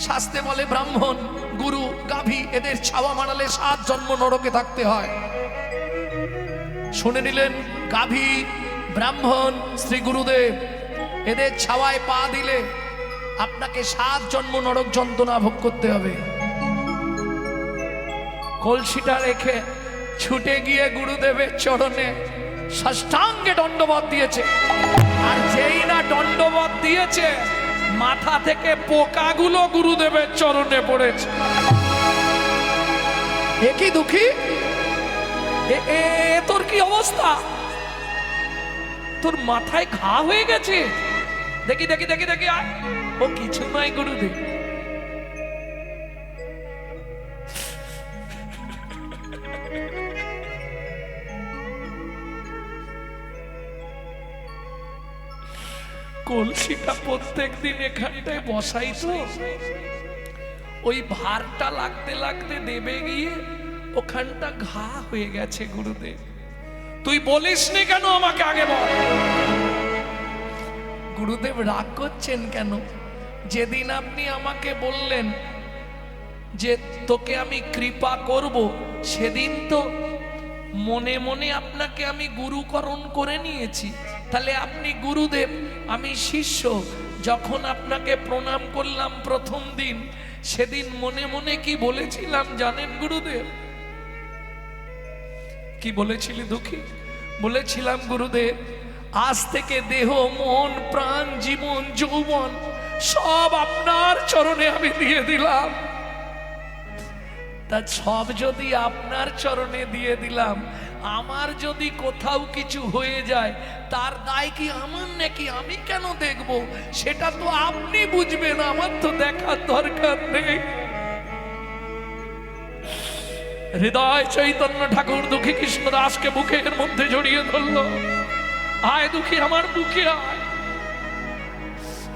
শাস্ত্রে বলে ব্রাহ্মণ, গুরু, গাভী এদের ছাওয়া মারালে 7 জন্ম নরকে থাকতে হয়। শুনে নিলেন, গাভী, ব্রাহ্মণ, শ্রী গুরুদেব এদের ছাওয়ায় পা দিলে আপনাকে 7 জন্ম নরক যন্ত্রণা ভোগ করতে হবে। কলসিটা রেখে ছুটে গিয়ে গুরুদেবের চরণে সাষ্টাঙ্গে দণ্ডবত দিয়েছে। আর যেই না দণ্ডবত দিয়েছে, মাথা থেকে পোকাগুলো গুরুদেবের চরণে পড়েছে। এ কি দুঃখী, তোর কি অবস্থা? তোর মাথায় ঘা হয়ে গেছে? দেখি দেখি দেখি দেখি, ও কিছু নয় গুরুদেব। কলসিটা প্রত্যেক দিন এখানটায় বসাই তো, ওই ভারটা লাগতে লাগতে দেবে গিয়ে ওখানটা ঘা হয়ে গেছে গুরুদেব। তুই বলিস নি কেন আমাকে আগে বল। গুরুদেব রাগ করছেন কেন? যেদিন আপনি আমাকে বললেন যে তোকে আমি কৃপা করব, সেদিন তো মনে মনে আপনাকে আমি গুরুকরণ করে নিয়েছি। তাহলে আপনি গুরুদেব, আমি শিষ্য। যখন আপনাকে প্রণাম করলাম প্রথম দিন, সেদিন মনে মনে কি বলেছিলাম জানেন গুরুদেব? কি বলেছিলি দুঃখী? বলেছিলাম গুরুদেব, আজ থেকে দেহ, মন, প্রাণ, জীবন, যৌবন সব আপনার চরণে আমি দিয়ে দিলাম। তা সব যদি আপনার চরণে দিয়ে দিলাম, আমার যদি কোথাও কিছু হয়ে যায়, তার দায় কি আমার নাকি? আমি কেন দেখব? সেটা তো আপনি বুঝবেন, আমার তো দেখার দরকার নেই। হৃদয় চৈতন্য ঠাকুর দুঃখী কৃষ্ণ দাসকে বুকের মধ্যে জড়িয়ে ধরল। আয় দুঃখী, আমার বুকে আয়,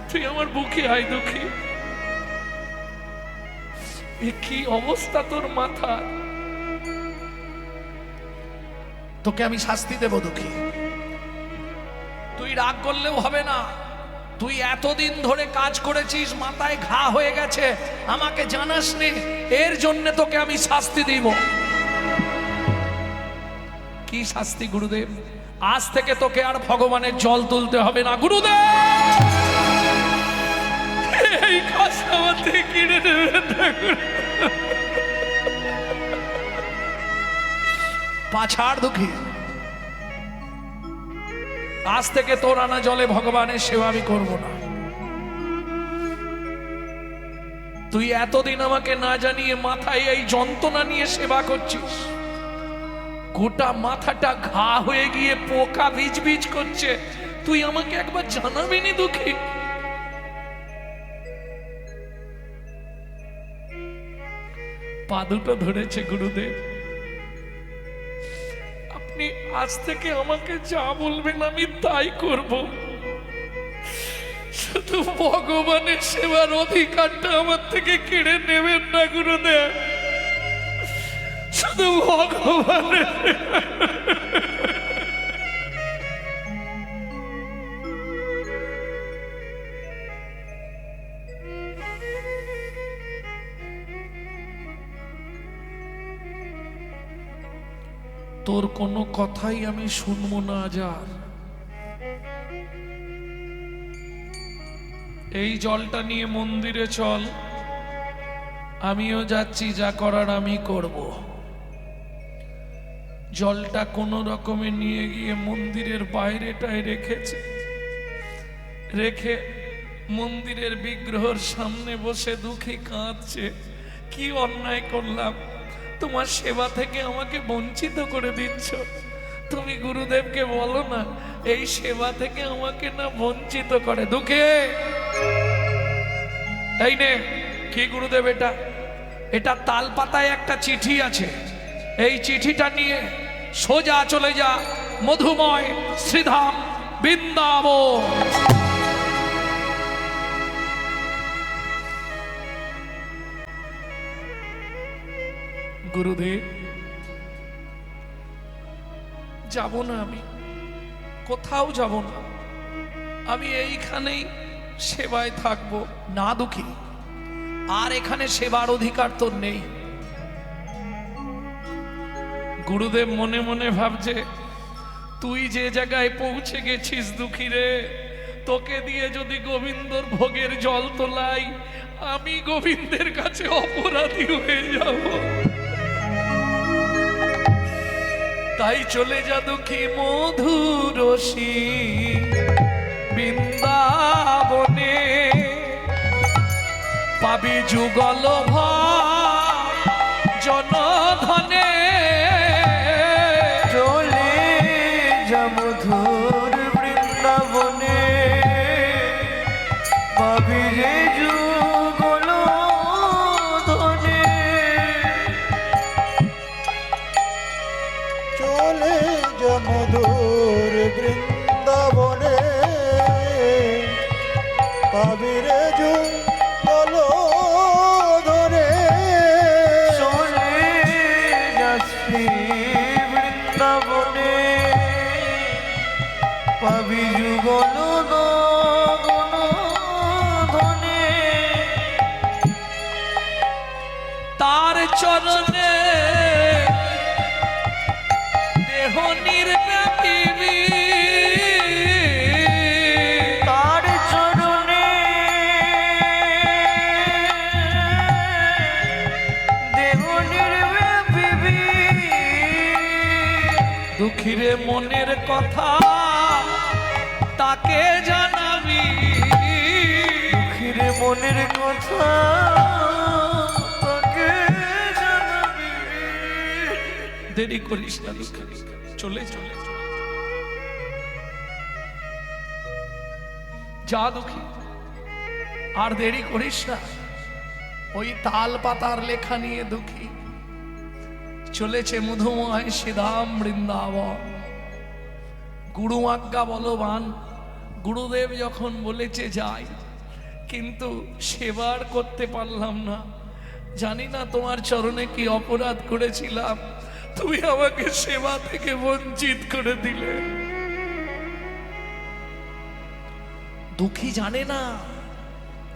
তুই আমার বুকে আয় দুঃখী। কি অবস্থা তোর মাথা? তোকে আমি শাস্তি দেব দুঃখী। তুই রাগ করলেও হবে না। তুই এতদিন ধরে কাজ করেছিস, মাথায় ঘা হয়ে গেছে, আমাকে জানাসনি, এর জন্য তোকে আমি শাস্তি দিব। কি শাস্তি গুরুদেব? আজ থেকে তোকে আর ভগবানের জল তুলতে হবে না গুরুদেব। এই কষ্ট আমার থেকে কিনে দেবেন না পাছাড় দুঃখী। আজ থেকে তোর আনা জলে ভগবানের সেবা আমি করব না। তুই এতদিন আমাকে না জানিয়ে মাথায় এই যন্ত্রণা নিয়ে সেবা করছিস, গোটা মাথাটা ঘা হয়ে গিয়ে পোকা বীজ বীজ করছে, তুই আমাকে একবার জানাবি নি দুঃখী? পা দুটো ধরেছে গুরুদেব, আপনি আজ থেকে আমাকে যা বলবেন আমি তাই করব। শুধু ভগবানের সেবার অধিকারটা আমার থেকে কেড়ে নেবেন না গুরুদেব। শুধু ভগবানের তোর কোনো কথাই আমি শুনবো না। যার এই জলটা নিয়ে মন্দিরে চল, আমিও যাচ্ছি, যা করার আমি করব। জলটা কোনো রকমে নিয়ে গিয়ে মন্দিরের বাইরেটায় রেখেছে, রেখে মন্দিরের বিগ্রহের সামনে বসে দুঃখী কাঁদছে। কি অন্যায় করলাম, তোমার সেবা থেকে আমাকে বঞ্চিত করে দিচ্ছ। তুমি গুরুদেবকে বলো না এই সেবা থেকে আমাকে না বঞ্চিত করে। দুঃখে এই নে, কি গুরুদেব এটা? এটা তাল পাতায় একটা চিঠি আছে, এই চিঠিটা নিয়ে সোজা চলে যা মধুময় শ্রীধাম বৃন্দাবন। গুরুদেব, যাব না, আমি কোথাও যাব না, আমি এইখানেই সেবায় থাকবো। না দুঃখী, আর এখানে সেবার অধিকার তোর নেই। গুরুদেব মনে মনে ভাবছে, তুই যে জায়গায় পৌঁছে গেছিস দুঃখী রে, তোকে দিয়ে যদি গোবিন্দর ভোগের জল তোলাই, আমি গোবিন্দের কাছে অপরাধী হয়ে যাব। তাই চলে যা দুঃখী মধুরসী বৃন্দাবনে, পাবি যুগল জনধনে। চলে যা মধুর বৃন্দাবনে, পাবি রে যুগল ধনে। চলে যা মধুর বৃন্দাবনে, পাবি রে যুগল ধরে। চলে যা শ্রী বৃন্দাবনে, পাবি যুগল ধনে। তার চরণে দেহ নির্ব্যাপিবি, তার চরণে দেহ নির্ব্যাপিবি। দুঃখীরে মনের কথা তাকে জানাবি, দুঃখীরে মনের কথা তাকে জানাবি। দেরি করিস না দুঃখী, চলে চলে যা দুঃখী, আর দেরি করিস না। ওই তাল পাতার লেখা নিয়ে দুঃখী চলেছে মধুময় শ্রীধাম বৃন্দাবন। গুরু আজ্ঞা বলবান, গুরুদেব যখন বলেছে যাই, কিন্তু সেবার করতে পারলাম না। জানি না তোমার চরণে কি অপরাধ করেছিলাম, তুমি আমাকে সেবা থেকে বঞ্চিত করে দিলে। দুঃখী জানে না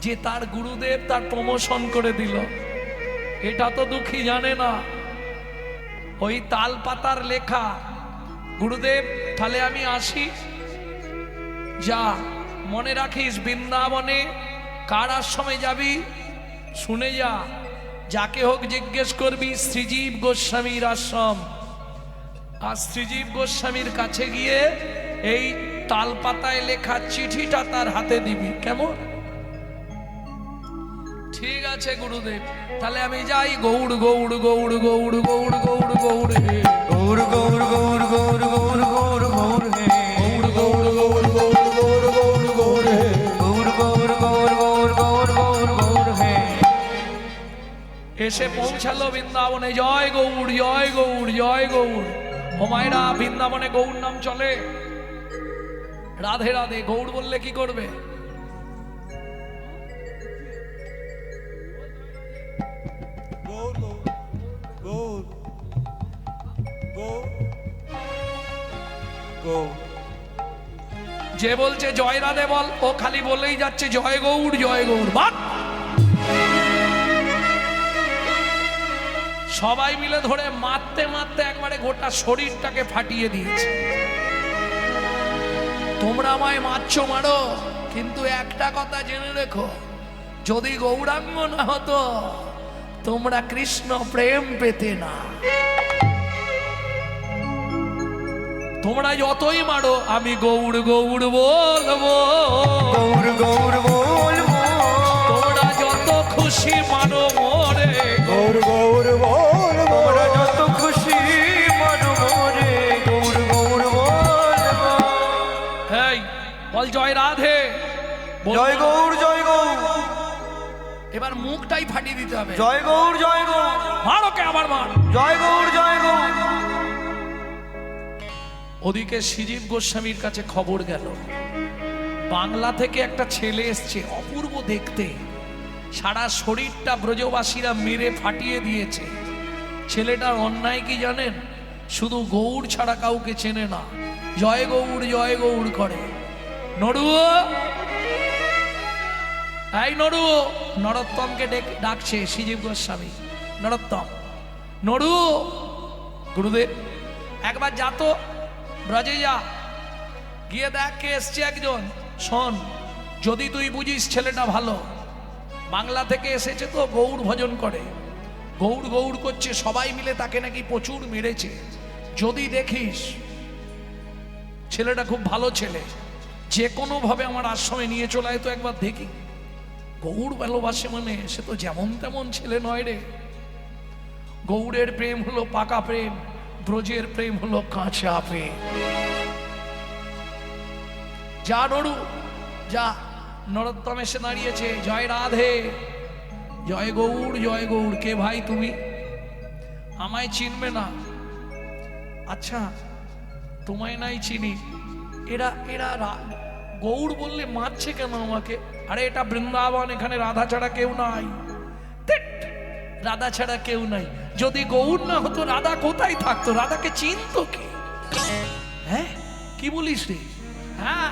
যে তার গুরুদেব তার প্রমোশন করে দিল, এটা তো দুঃখী জানে না। ওই তাল পাতার লেখা, গুরুদেব তাহলে আমি আসি, যা মনে রাখিস বৃন্দাবনে কার আশ্রমে যাবি শুনে যা, যাকে হোক জিজ্ঞেস করবি শ্রীজীব গোস্বামীর আশ্রম। আর শ্রীজীব গোস্বামীর কাছে গিয়ে এই তাল পাতায় লেখা চিঠিটা তার হাতে দিবি, কেমন? ঠিক আছে গুরুদেব, তাহলে আমি যাই। গৌড় গৌড় গৌড় গৌড় গৌড় গৌড় গৌড় হে, গৌর গৌর গৌর গৌর গৌর গৌর গৌর হে, গৌড় গৌড় গৌড় গৌড় গৌড় গৌড় গৌড় হে। গৌর গৌর গৌর গৌর গৌর গৌর গৌর হে। এসে পৌঁছালো বৃন্দাবনে। জয় গৌড় জয় গৌড় জয় গৌড়। ও মায়েরা, বৃন্দাবনে গৌড় নাম চলে। রাধে রাধে গৌড় বললে কি করবে? গৌর গৌর গৌর গৌর। যে বলছে জয় রাধে বল, ও খালি বলেই যাচ্ছে জয় গৌড় জয় গৌড়। বাট সবাই মিলে ধরে মারতে মারতে একবারে গোটা শরীরটাকে ফাটিয়ে দিয়েছে। তোমরা আমায় মারছো মারো, কিন্তু একটা কথা জেনে রেখো, যদি গৌরাঙ্গ না হতো তোমরা কৃষ্ণ প্রেম পেতে না। তোমরা যতই মারো আমি গৌড় গৌড় বলবো, গৌর গৌর বলবো। তোমরা যত খুশি মারো মোরে, গৌর গৌর বলবো। তোমরা যত খুশি মানো মোরে, গৌর গৌর বলবো। এই বল জয় রাধে, বল। জয় গৌর জয় গৌর। এবার মুখটাই ফাটিয়ে দিতে হবে। জয় গৌর জয় গৌর। মারো কে আবার মার। জয় গৌর জয় গৌর। ওদিকে শ্রীজীব গোস্বামীর কাছে খবর গেল, বাংলা থেকে একটা ছেলে এসছে, অপূর্ব দেখতে, সারা শরীরটা ব্রজবাসীরা মেরে ফাটিয়ে দিয়েছে। ছেলেটার অন্যায় কি জানেন? শুধু গৌড় ছাড়া কাউকে চেনে না, জয় গৌড় করে। নড়ুও এই নড়ু, নরোত্তমকে ডাকছে শ্রীজীব গোস্বামী। নরোত্তম, নড়ু, গুরুদেব একবার যা তো ব্রজে যা, গিয়ে দেখ কে এসছে একজন। শোন, যদি তুই বুঝিস ছেলেটা ভালো, বাংলা থেকে এসেছে তো গৌড় ভজন করে, গৌড় গৌড় করছে, সবাই মিলে তাকে নাকি প্রচুর মেরেছে। যদি দেখিস ছেলেটা খুব ভালো ছেলে, যে কোনো ভাবে আমার আশ্রমে নিয়ে চলে আয় তো একবার দেখি। গৌড় ভালোবাসে মানে সে তো যেমন তেমন ছেলে নয় রে। গৌড়ের প্রেম হলো পাকা প্রেম, ব্রজের প্রেম হলো কাঁচা প্রেম। যা নড়ু যা। নরোত্তম এসে দাঁড়িয়েছে। জয় রাধে, জয় গৌড়, জয় গৌড়। কে ভাই তুমি? আমায় চিনবে না? আচ্ছা, তোমায় নাই চিনি। এরা এরা গৌড় বললে মারছে কেন আমাকে? আরে এটা বৃন্দাবন, এখানে রাধা ছাড়া কেউ নাই। রাধা ছাড়া কেউ নাই। যদি গৌড় না হতো রাধা কোথায় থাকতো? রাধাকে চিনতো কে? হ্যাঁ, কি বলিস রে? হ্যাঁ,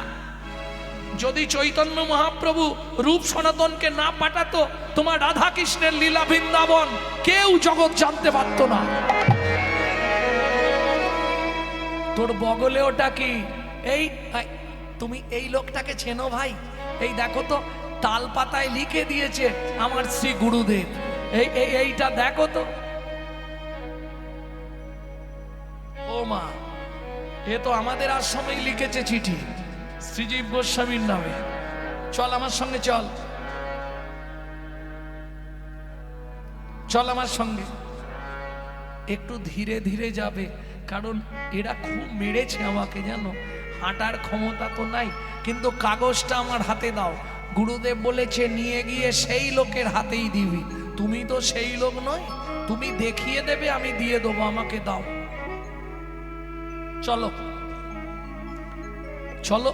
যদি চৈতন্য মহাপ্রভু রূপ সনাতনকে না পাঠাতো, তোমার রাধা কৃষ্ণের লীলা বৃন্দাবন কেউ জগৎ জানতে পারতো না। তোর বগলে ওটা কি? এই তুমি এই লোকটাকে চেনো ভাই? এই দেখো তো, তাল পাতায় লিখে দিয়েছে আমার শ্রী গুরুদেব। এইটা দেখো তো। ও মা, এ তো আমাদের আশ্রমেই লিখেছে চিঠি শ্রীজীব গোস্বামীর নামে। চল আমার সঙ্গে, চল চল আমার সঙ্গে। একটু ধীরে ধীরে যাবে, কারণ এরা খুব মেরেছে আমাকে, জানো। হাঁটার ক্ষমতা তো নাই, কিন্তু কাগজটা আমার হাতে দাও। গুরুদেব বলেছে নিয়ে গিয়ে সেই লোকের হাতেই দিবি। তুমি তো সেই লোক নয়, তুমি দেখিয়ে দেবে, আমি দিয়ে দেবো, আমাকে দাও। চলো চলো।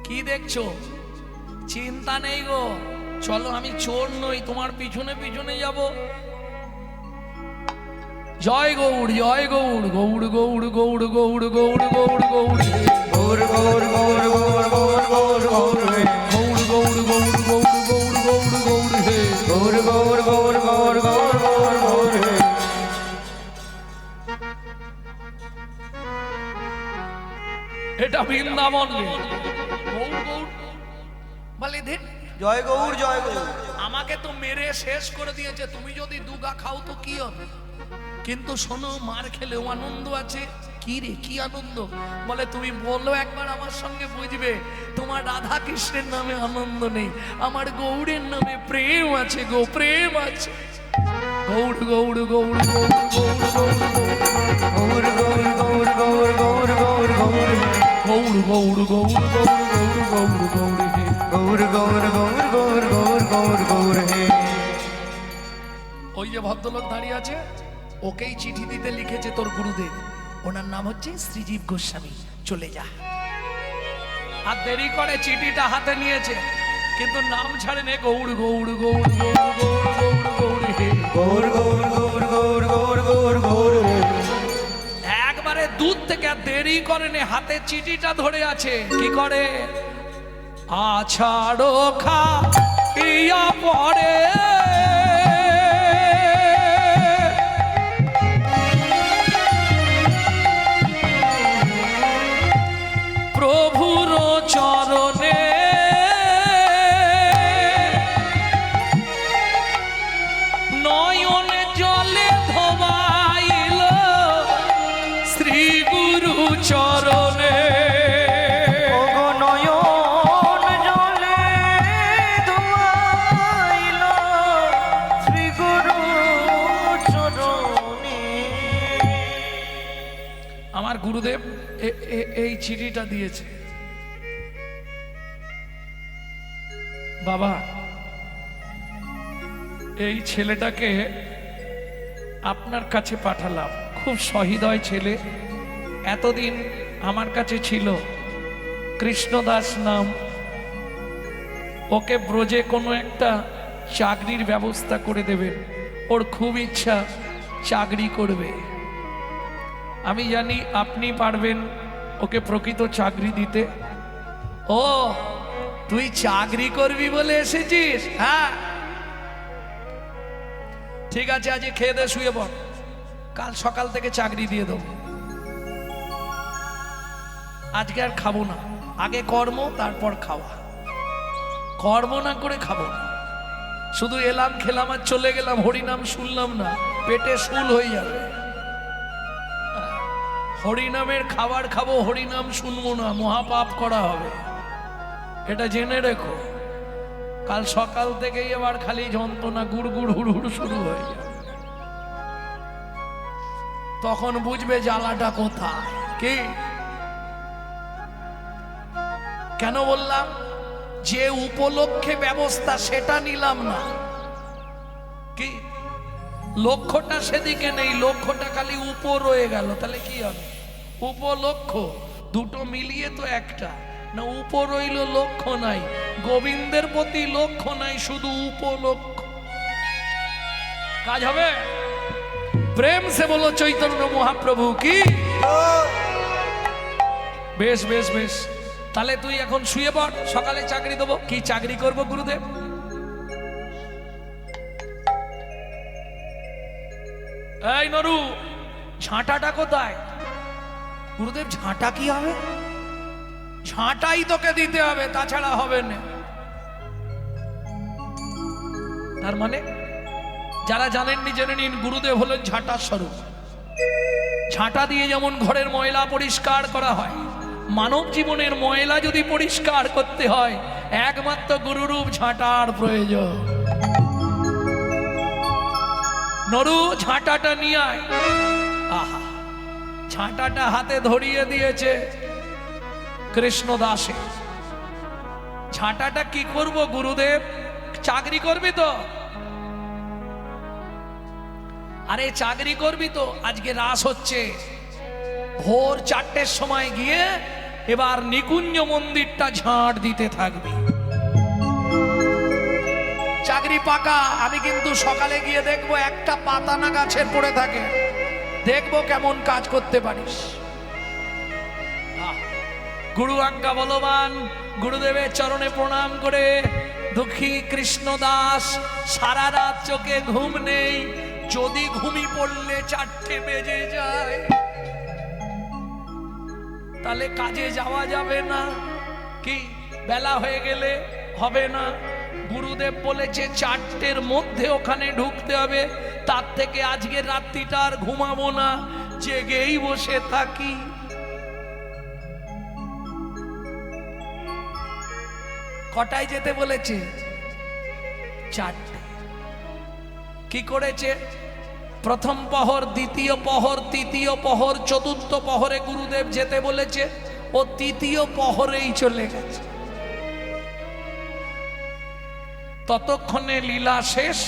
কি দেখছো? চিন্তা নেই গো, চলো। আমি চোর নই, তোমার পিছনে পিছনে যাব। জয় গৌড়, জয় গৌড়, গৌড় গৌড় গৌড় গৌড় গৌড় গৌড় গৌড় গৌর গৌর গৌর গৌর গৌর গৌর গৌর হে। গৌড় গৌড় গৌড় গৌড় গৌড় গৌড় গৌড় হে। গৌর গৌর গৌর গৌর গৌর গৌর গৌর হে। এটা বৃন্দাবন রে। গৌড় গৌড় বলে ধীর। জয় গৌর, জয় গৌর। আমাকে তো মেরে শেষ করে দিয়েছে, তুমি যদি দুগা খাও তো কি হবে? কিন্তু শোনো, মার খেলেও আনন্দ আছে। কি রে, কি আনন্দ? বলে তুমি বলো একবার আমার সঙ্গে, বুঝবে। তোমার রাধা কৃষ্ণের নামে আনন্দ নেই, আমার গৌড়ের নামে প্রেম আছে গো, প্রেম আছে। গৌড় গৌড় গৌড় গৌড় গৌড় গৌড় গৌর গৌর গৌর গৌর গৌর গৌর গৌর হে। গৌড় গৌড় গৌড় গৌড় গৌড় গৌড় গৌড় হে। গৌর গৌর গৌর গৌর গৌর গৌর গৌর হে। ওই যে ভদ্রলোক দাঁড়িয়ে আছে, ওকেই চিঠি দিতে লিখেছে তোর গুরুদেব। ওনার নাম হচ্ছে শ্রীজীব গোস্বামী। চলে যা। আর দেরি করে চিঠিটা হাতে নিয়েছে, কিন্তু নাম ছাড়েনি। গৌড় গৌড় গৌড় গৌড় গৌড় গৌড় গৌড় হে। গৌর গৌর গৌর গৌর গৌর গৌর গৌর হে। একবারে দূর থেকে, দেরি করেনি, হাতে চিঠিটা ধরে আছে। কি করে? আছাড়ো খা ইয়া পরে প্রভুর চরণে নয়ন জলে ধোবাইল শ্রী গুরু চরণে। ওগো নয়ন জলে ধোয়াইল শ্রী গুরু চরণে। আমার গুরুদেব এই চিঠিটা দিয়েছে। বাবা, এই ছেলেটাকে আপনার কাছে পাঠালাম। খুব সহৃদয় ছেলে, এতদিন আমার কাছে ছিল। কৃষ্ণদাস নাম। ওকে ব্রজে কোনো একটা চাকরির ব্যবস্থা করে দেবেন। ওর খুব ইচ্ছা চাকরি করবে। আমি জানি আপনি পারবেন ওকে প্রকৃত চাকরি দিতে। ও তুই চাকরি করবি বলে এসেছিস? হ্যাঁ, ঠিক আছে, আজ খেয়ে দে, শুয়ে পড়, কাল সকাল থেকে চাকরি দিয়ে দেবো। আজকে আর খাবো না, আগে কর্ম তারপর খাওয়া। কর্ম না করে খাবো না, শুধু এলাম খেলাম আর চলে গেলাম, হরিনাম শুনলাম না, পেটে শুল হয়ে যাবে। হরিনামের খাবার খাবো, হরিনাম শুনবো না, মহাপাপ করা হবে, এটা জেনে রেখো। কাল সকাল থেকেই এবার খালি যন্ত্রণা, গুড় গুড় হুড় হুড় শুরু হয়ে যাবে। তখন বুঝবে জ্বালাটা কোথায়। কি কেন বললাম? যে উপলক্ষে ব্যবস্থা সেটা নিলাম না, কি লক্ষ্যটা সেদিকে নেই, লক্ষ্যটা খালি উপর রয়ে গেল, তাহলে কি হবে? উপলক্ষ দুটো মিলিয়ে তো একটা না, উপর রইল, লক্ষ্য নাই, গোবিন্দের প্রতি লক্ষ্য নাই, শুধু উপলক্ষ। কাজ হবে? প্রেম সে বলো চৈতন্য মহাপ্রভু কি। বেশ বেশ বেশ, তাহলে তুই এখন শুয়ে পড়, সকালে চাকরি দেবো। কি চাকরি করব গুরুদেব? এই নরু, ঝাঁটাটা কোথায়? গুরুদেব ঝাঁটা কি হবে? ঝাঁটাই তোকে দিতে হবে, তাছাড়া হবে না। তার মানে যারা জানেননি জেনে নিন, গুরুদেব হলেন ঝাঁটার স্বরূপ। ঝাঁটা দিয়ে যেমন ঘরের ময়লা পরিষ্কার করা হয়, মানব জীবনের ময়লা যদি পরিষ্কার করতে হয়, একমাত্র গুরুরূপ ঝাঁটার প্রয়োজন। নরু, ঝাঁটাটা নিয়ে আয়। আহা, ঝাঁটাটা হাতে ধরিয়ে দিয়েছে কৃষ্ণদাসে। ঝাঁটাটা কি করব গুরুদেব? চাকরি করবি তো? আরে চাকরি করবি তো? আজকে রাস হচ্ছে, ভোর 4টের সময় গিয়ে এবার নিকুঞ্জ মন্দিরটা ঝাঁট দিতে থাকবি। চাকরি পাকা। আমি কিন্তু সকালে গিয়ে দেখবো একটা পাতা না গাছের পড়ে থাকে, দেখবো কেমন কাজ করতে পারিস। গুরু আজ্ঞা বলবান, গুরুদেবের চরণে প্রণাম করে দুঃখী কৃষ্ণদাস সারা রাত চোখে ঘুম নেই। যদি ঘুমি পড়লে 4টে বেজে যায়, তাহলে কাজে যাওয়া যাবে না। কি বেলা হয়ে গেলে হবে না। গুরুদেব বলেছে 4টের মধ্যে ওখানে ঢুকতে হবে। তার থেকে আজকের রাত্রিটা আর ঘুমাবো না, জেগেই বসে থাকি। কটায় যেতে বলেছে? 4টে। কি করেছে? প্রথম প্রহর, দ্বিতীয় প্রহর, তৃতীয় প্রহর, চতুর্থ প্রহরে গুরুদেব যেতে বলেছে, ও তৃতীয় প্রহরেই চলে গেছে। ততক্ষণে লীলা শেষ,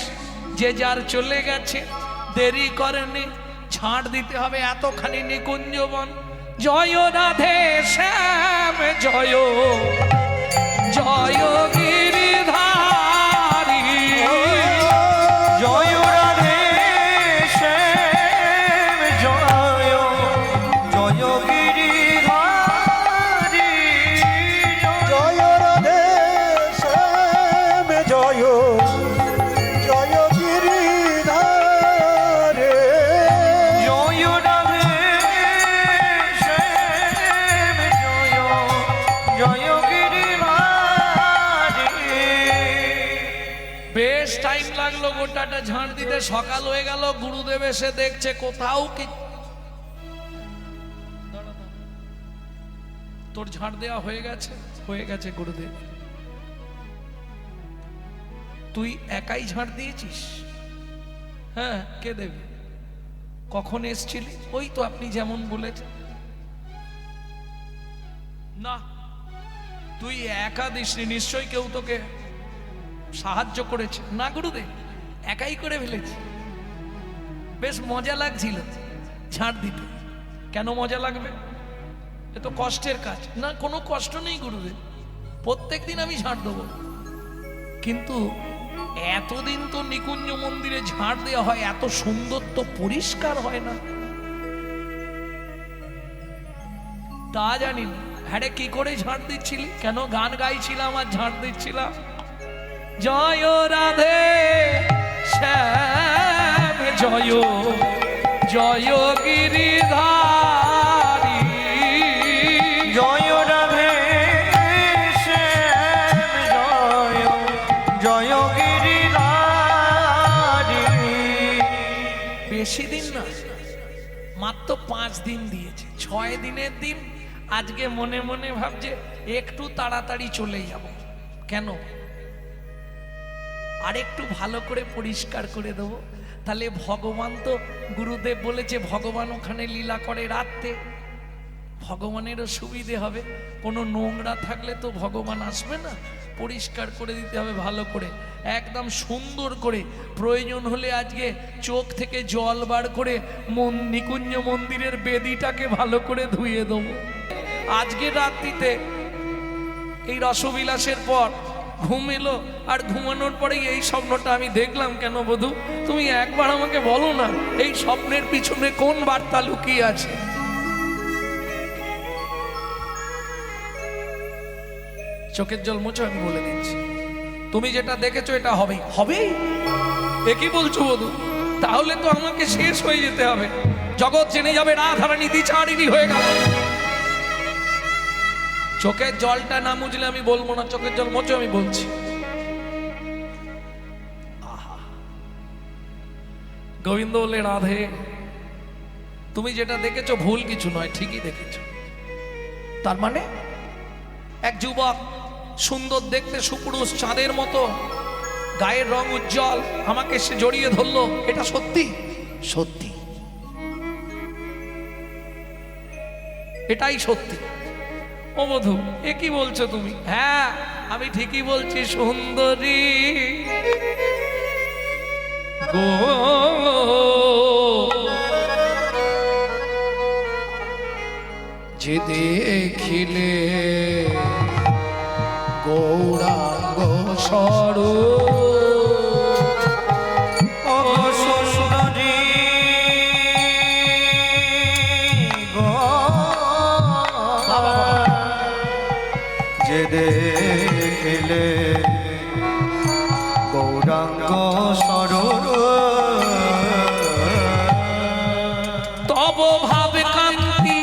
যে যার চলে গেছে, দেরি করেনি। ঝাঁট দিতে হবে এতখানি নিকুঞ্জবন। জয় রাধে শ্যাম জয়, জয় গিরিধারী, জয় রাধে শ্যাম জয়, জয় গিরিধারী, জয় রাধে শ্যাম জয়, জয় গিরিধারে, জয় রাধে শ্যাম জয়, জয় গিরিধারী। বেশ টাইম লাগলো গোটাটা ঝাঁট দিতে। সকাল হয়ে গেল, গুরুদেব এসে দেখছে কোথাও কি। তোর ঝাঁট দেওয়া হয়ে গেছে? হয়ে গেছে গুরুদেব। তুই একাই ঝাঁট দিয়েছিস? হ্যাঁ, কে দেবে? কখন এসছিলি? ওই তো আপনি যেমন বলেছেন। না, তুই একা দিসনি, নিশ্চয়ই কেউ তোকে সাহায্য করেছে। না গুরুদেব, একাই করে ফেলেছি। বেশ মজা লাগছিল ঝাঁট দিতে। কেন মজা লাগবে? এ তো কষ্টের কাজ। না, কোনো কষ্ট নেই গুরুদেব, প্রত্যেকদিন আমি ঝাঁট দেবো। কিন্তু এতদিন তো নিকুঞ্জ মন্দিরে ঝাঁট দেওয়া হয়, এত সুন্দর তো পরিষ্কার হয় না। তা জানি না, হ্যাঁ রে, কি করে ঝাড় দিচ্ছিলি? কেন গান গাইছিলাম আর ঝাড় দিচ্ছিলাম? জয় রাধে শ্যাম জয় জয় গিরিধারী, জয় রাধে শ্যাম জয় জয় গিরিধারী। বেশি দিন না, মাত্র 5 দিন দিয়েছে। 6 দিনের দিন আজকে মনে মনে ভাবছে একটু তাড়াতাড়ি চলে যাব। কেন? আর একটু ভালো করে পরিষ্কার করে দেবো। তাহলে ভগবান তো, গুরুদেব বলেছে ভগবান ওখানে লীলা করে রাত্রে, ভগবানেরও সুবিধে হবে। কোনো নোংরা থাকলে তো ভগবান আসবে না, পরিষ্কার করে দিতে হবে ভালো করে, একদম সুন্দর করে। প্রয়োজন হলে আজকে চোখ থেকে জল বার করে নিকুঞ্জ মন্দিরের বেদিটাকে ভালো করে ধুয়ে দেবো। আজকে রাত্রিতে এই রসবিলাসের পর ঘুম এলো, আর ঘুমানোর পরেই এই স্বপ্নটা আমি দেখলাম। কেন বধূ, তুমি একবার আমাকে বলো না এই স্বপ্নের পিছনে কোন বার্তা লুকিয়ে আছে? চোখের জল মুছো, আমি বলে দিচ্ছি। তুমি যেটা দেখেছো এটা হবেই হবেই। এ কি বলছো বধূ? তাহলে তো আমাকে শেষ হয়ে যেতে হবে, জগৎ জেনে যাবে রাধারানী দ্বিচারিণী হয়ে গেল। চোখের জলটা না মুছলে আমি বলবো না। চোখের জল মোচো, আমি বলছি। গোবিন্দ বলে, রাধে তুমি যেটা দেখেছো ভুল কিছু নয়, ঠিকই দেখেছো। তার মানে এক যুবক সুন্দর দেখতে, সুপুরুষ, চাঁদের মতো, গায়ের রং উজ্জ্বল, আমাকে সে জড়িয়ে ধরলো। এটা সত্যি? সত্যি, এটাই সত্যি। ও বধূ, এ কি বলছো তুমি? হ্যাঁ, আমি ঠিকই বলছি সুন্দরী গো। যে দেখিলে গৌরাঙ্গ স্বরূপ, ও সুন্দরী গো, যে দেখিলে গৌরাঙ্গ স্বরূপ, তব ভাব কান্তি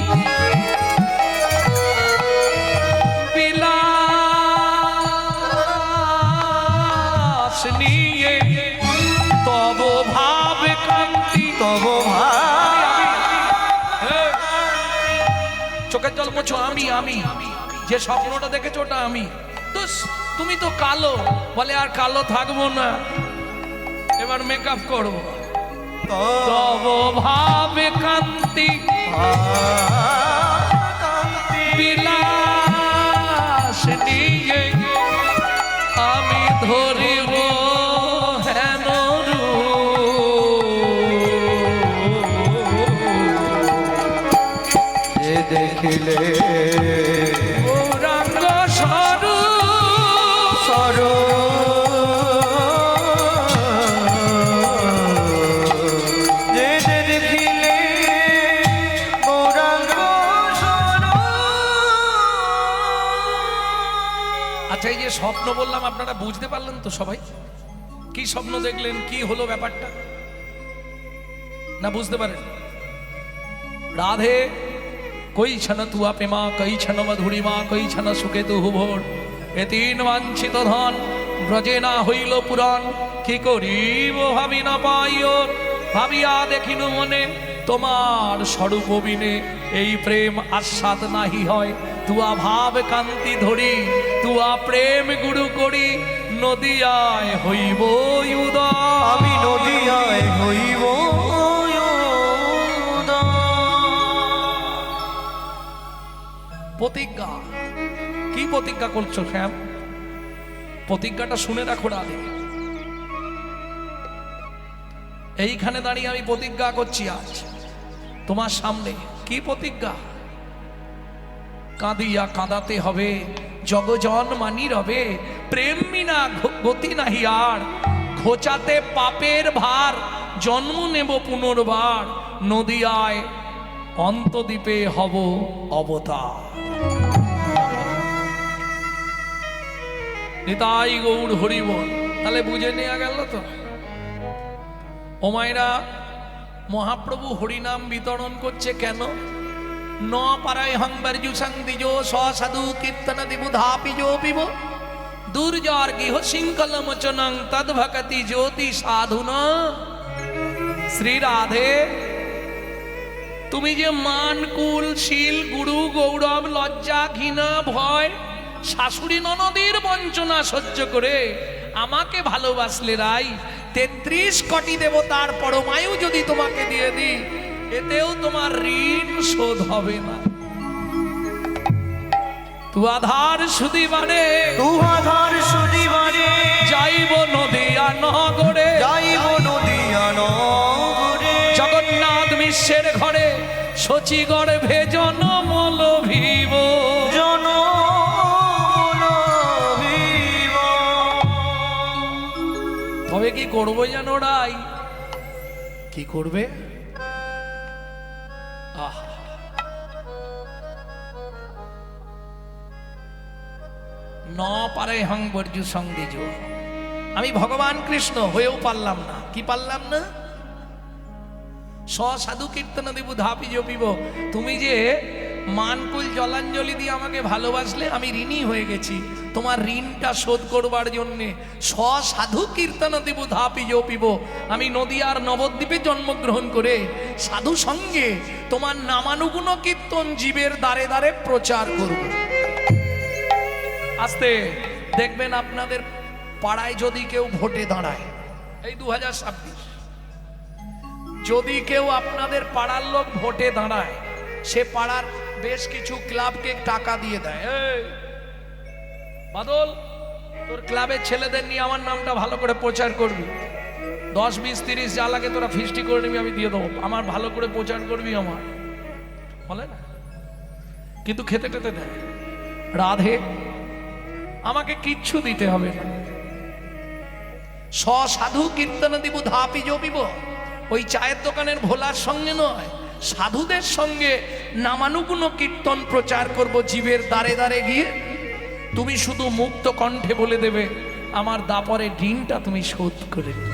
বিলাস নিয়ে, তব ভাব কান্তি। তব চোখের জল মোছো। আমি যে স্বপ্নটা দেখেছো ওটা আমি। তো তুমি তো কালো, বলে আর কালো থাকবো না, এবার মেকআপ করবো। তব ভাব কান্তি বিলাস নিয়ে, আমি ধরিব হেন রূপ, যে দেখিলে গৌরাঙ্গ স্বরূপ, যে দেখিলে গৌরাঙ্গ স্বরূপ। আচ্ছা, এই যে স্বপ্ন বললাম আপনারা বুঝতে পারলেন তো সবাই? কি স্বপ্ন দেখলেন, কি হলো ব্যাপারটা? না বুঝতে পারেন? রাধে কই ছন তুয়া প্রেমা, কই ছন মধুরিমা, কই ছন সুখে তু ভোর, এ তিন বাঞ্ছিত ধন ব্রজে না হইল পুরাণ, কি করিব ভাবি না পাইও, ভাবিয়া দেখিনু মনে তোমার স্বরূপ বিনে, এই প্রেম আস্বাদ নাহি হয়, তুয়া ভাব কান্তি ধরি, তুয়া প্রেম গুরু করি, নদিয়ায় হইব উদয়। আমি নদিয়ায় হইব প্রতিজ্ঞা। কি প্রতিজ্ঞা করছো শ্যাম? প্রতিজ্ঞাটা শুনে রাখো রাধে। এইখানে দাঁড়িয়ে আমি প্রতিজ্ঞা করছি আজ তোমার সামনে। কি প্রতিজ্ঞা? কাঁদিয়া কাঁদাতে হবে, জগজন মানি রবে, প্রেম বিনা গতি নাহি আর, ঘোচাতে পাপের ভার, জন্ম নেব পুনর্বার, নদিয়ায় অন্তদ্বীপে হব অবতার। নিতাই গৌর হরিবল। তাহলে বুঝে নেওয়া গেল তো। ও মায়েরা, মহাপ্রভু হরিনাম বিতরণ করছে কেন? ন পারায় হংবর্জু সংদিজো সাধু কীর্তন দিবুধাপিজো পিব দুর্জর গৃহ শৃঙ্খল মোচনং তদ্ভকতি জ্যোতি সাধুনা। শ্রী রাধে, তুমি যে মান কুল শীল গুরু গৌরব লজ্জা ঘৃণা ভয় শাশুড়ি ননদের বঞ্চনা সহ্য করে আমাকে ভালোবাসলে রাই, 33 কোটি দেবতার পরমায়ু যদি তোমাকে দিয়ে দিই, এতেও তোমার ঋণ শোধ হবে না। তু আধার সুদিবারে, তু আধার সুদিবারে, যাইব নদিয়া নগরে, যাইব নদিয়া নগরে, জগন্নাথ মিশ্রের ঘরে শচী গর্ভে জনমল ভিব, জনমলভিব। তবে কি করবো জানো রাই? কি করবে? আহ, ন পারে হং বর্জু সংদিজ। আমি ভগবান কৃষ্ণ হয়েও পারলাম না। কি পারলাম না? সাধু কীর্তন দেব ধাপি জপিব। তুমি যে মানকুল জলাঞ্জলি দিয়ে আমাকে ভালোবাসলে, আমি ঋণী হয়ে গেছি। তোমার ঋণটা শোধ করবার জন্যে সাধু কীর্তন দেব ধাপি জপিব। আমি নদিয়ার নবদ্বীপে জন্মগ্রহণ করে সাধু সঙ্গে তোমার নামানুগুণ কীর্তন জীবের দ্বারে দ্বারে প্রচার করব। আস্তে দেখবেন আপনাদের পাড়ায় যদি কেউ ভোটে দাঁড়ায়, এই 2026, যদি কেউ আপনাদের পাড়ার লোক ভোটে দাঁড়ায়, সে পাড়ার বেশ কিছু ক্লাবকে টাকা দিয়ে দেয়। এই বাদল, তোর ক্লাবের ছেলেদের নিয়ে আমার নামটা ভালো করে প্রচার করবি, 10, 20, 30 যা লাগে তোরা ফিস্টি করে নিবি, আমি দিয়ে দেবো, আমার ভালো করে প্রচার করবি আমার, বলে না? কিন্তু খেতে টেতে দেয়। রাধে, আমাকে কিচ্ছু দিতে হবে না। সাধু কীর্তন দিব ধাপি জপিব। ওই চায়ের দোকানের ভোলার সঙ্গে নয়, সাধুদের সঙ্গে নামানুগুণ কীর্তন প্রচার করব জীবের দ্বারে দ্বারে গিয়ে। তুমি শুধু মুক্ত কণ্ঠে বলে দেবে, আমার দাপরে ঋণটা তুমি শোধ করে দেবে।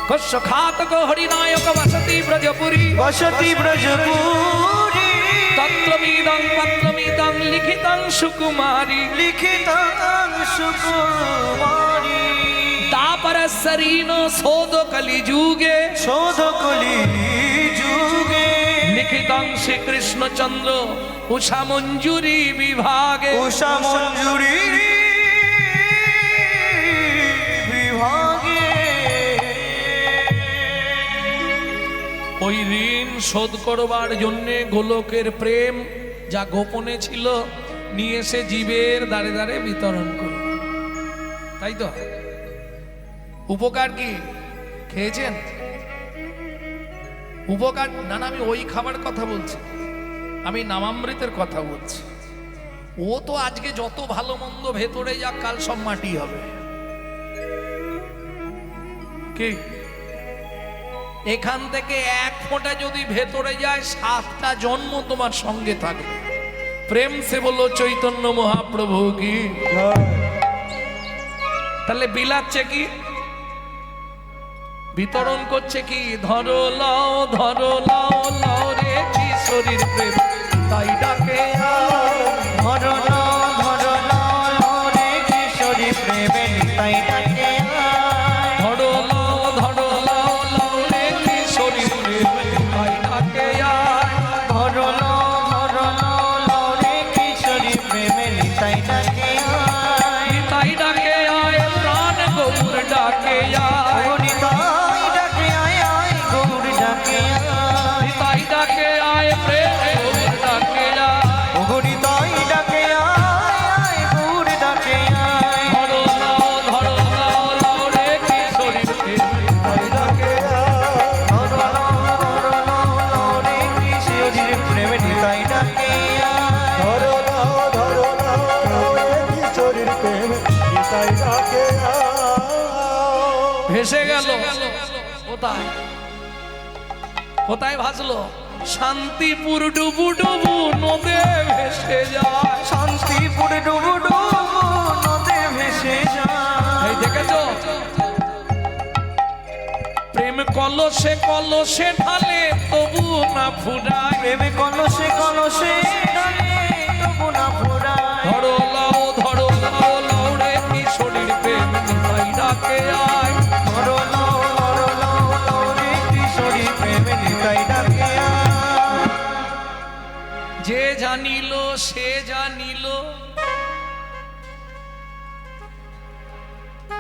কস্য খাতক হরিনায়ক বসতি ব্রজপুরী, বসতি ব্রজপুরী, তত্রমিদং পত্রমিদং লিখিতং সুকুমারী, লিখিতং সুকুমারী, তাপর শরীন শোধ কলি যুগে, শোধ কলি যুগে, লিখিতং শ্রীকৃষ্ণচন্দ্র উষা মঞ্জুরি বিভাগে, উষা মঞ্জুরি বিভাগে। ওই ঋণ শোধ করবার জন্যে গোলকের প্রেম যা গোপনে ছিল নিয়ে এসে জীবের দ্বারে দ্বারে বিতরণ করল। তাই তো? উপকার কি? খেয়েছেন? উপকার না, আমি ওই খাবার কথা বলছি, আমি নামামৃতের কথা বলছি। ও তো আজকে যত ভালো মন্দ ভেতরে যাক, কাল সব মাটি হবে। কি এখান থেকে এক ফোঁটা যদি ভেতরে যায়, 7টা জন্ম তোমার সঙ্গে থাকবে। প্রেম সে বললো চৈতন্য মহাপ্রভু কি। তাহলে বিলাচ্ছে কি? বিতরণ করছে কি? ধরো লাও লাও রে কিশোরীর প্রেম তাই ডাকে ধরো লাও রে কিশোরী প্রেমে তাই ডাকে, ধরো লাও রে কিশোরীর প্রেম তাই ডাকে ধরো লাও রে কিশোরী প্রেমে তাই ডাকে, তাই ডাকে আয় প্রাণ গৌর ডাকে আয়, নিতাই ডাকে আয় গৌর ডাকে, তাই ডাকে আয় প্রেম গৌর ডাকে আয়, নিতাই ডাকে আয় গৌর ডাকে, ধরো লাও রে কিশোরীর প্রেম তাই ডাকে ধরো লাও রে কিশোরী প্রেমে তাই ডাকে, ধরো লাও রে কিশোরীর প্রেম নিতাই ডাকে। ভেসে গেল কোথায়? কোথায় ভাসলো? শান্তিপুর ডুবু ডুবু নদে ভেসে যায়, শান্তিপুর ডুবু ডুবু দেখেছ প্রেম কলসে কলসে ঢালে তবু না ফুরায় প্রেমে কলসে কলসে ঢালে তবু না ফুরায়। ধরো লাও রে কিশোরীর প্রেম নিতাই ডাকে আয় ধরো লাও রে কিশোরী প্রেমে নিতাই ডাকে আয়। যে জানিল সে জানিল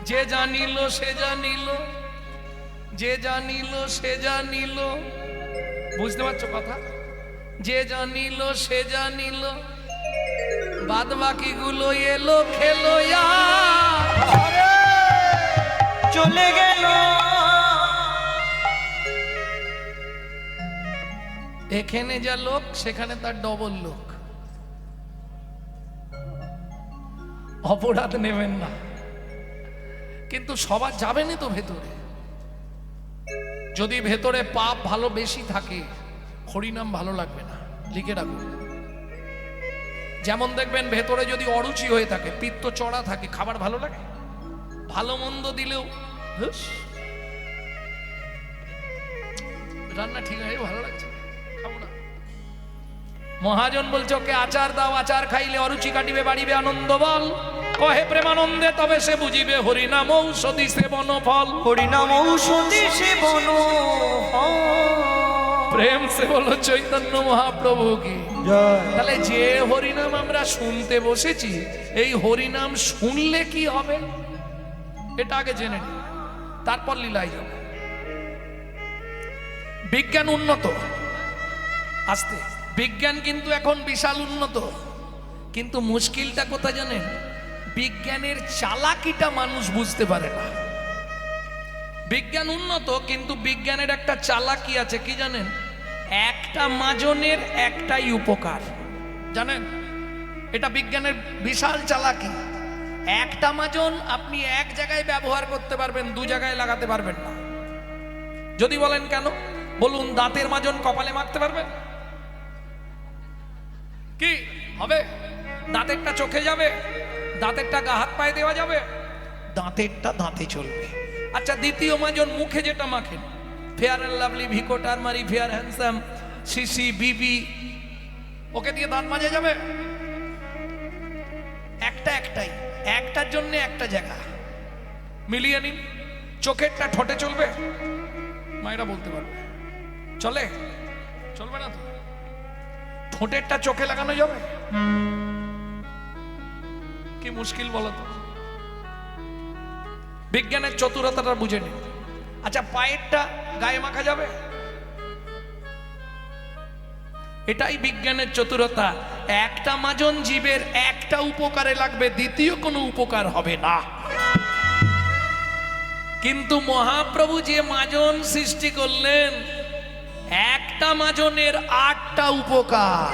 যে জানিল সে জানিল যে জানিল সে জানিল বুঝতে পারছো কথা যে জানিল সে জানিল বাদ বাকি গুলো এলো খেলো চলে গেল এখানে যা লোক সেখানে তার ডবল লোক অপরাধ নেবেন না কিন্তু সবার যাবেনই তো ভেতরে যদি ভেতরে পাপ ভালো বেশি থাকে হরিনাম ভালো লাগবে না লিখে রাখুন যেমন দেখবেন ভেতরে যদি অরুচি হয়ে থাকে পিত্ত চড়া থাকে খাবার ভালো লাগে ভালো মন্দ দিলেও হুস, রান্না ঠিক আছে ভালো লাগছে খাবো না মহাজন বলছে ওকে আচার দাও আচার খাইলে অরুচি কাটিবে বাড়িবে আনন্দ বল কহে প্রেমানন্দে তবে সে বুঝিবে হরিনাম ঔষধি সেবন ফল হরিনাম ঔষধি সেবন ফল। প্রেম সে বলো চৈতন্য মহাপ্রভু কি জয় তাহলে যে হরিনাম আমরা শুনতে বসেছি এই হরিনাম শুনলে কি হবে এটা আগে জেনে নিন তারপর লীলায় যাব বিজ্ঞান উন্নত আস্তে বিজ্ঞান কিন্তু এখন বিশাল উন্নত কিন্তু মুশকিলটা কোথায় জানেন বিজ্ঞানের চালাকিটা মানুষ বুঝতে পারে না বিজ্ঞান উন্নত কিন্তু বিজ্ঞানের একটা চালাকি আছে কি জানেন একটা মাজনের একটাই উপকার জানেন এটা বিজ্ঞানের বিশাল চালাকি একটা মাজন আপনি এক জায়গায় ব্যবহার করতে পারবেন দু জায়গায় লাগাতে পারবেন না যদি বলেন কেন বলুন দাঁতের মাজন কপালে মারতে পারবেন কি হবে দাঁতেরটা চোখে যাবে দাঁতেরটা গা হাত পায়ে দেওয়া যাবে দাঁতেরটা দাঁতে চলবে আচ্ছা দ্বিতীয় মাজন মুখে যেটা মাখেন fair and lovely Vicco turmeric fair handsome CC BB ওকে দিয়ে দাঁত মাজা যাবে একটাই একটার জন্য একটা জায়গা মিলিয়ে নিন চোখেরটা ঠোঁটে চলবে মায়েরা বলতে পারবে চলে চলবে না তো ঠোঁটেরটা চোখে লাগানো যাবে কি মুশকিল বলো তো বিজ্ঞানের চতুরতাটা বুঝে নিন আচ্ছা পায়েরটা গায়ে মাখা যাবে এটাই বিজ্ঞানের চতুরতা একটা মাজন জীবের একটা উপকারে লাগবে দ্বিতীয় কোনো উপকার হবে না কিন্তু মহাপ্রভু যে মাজন সৃষ্টি করলেন একটা মাজনের 8টা উপকার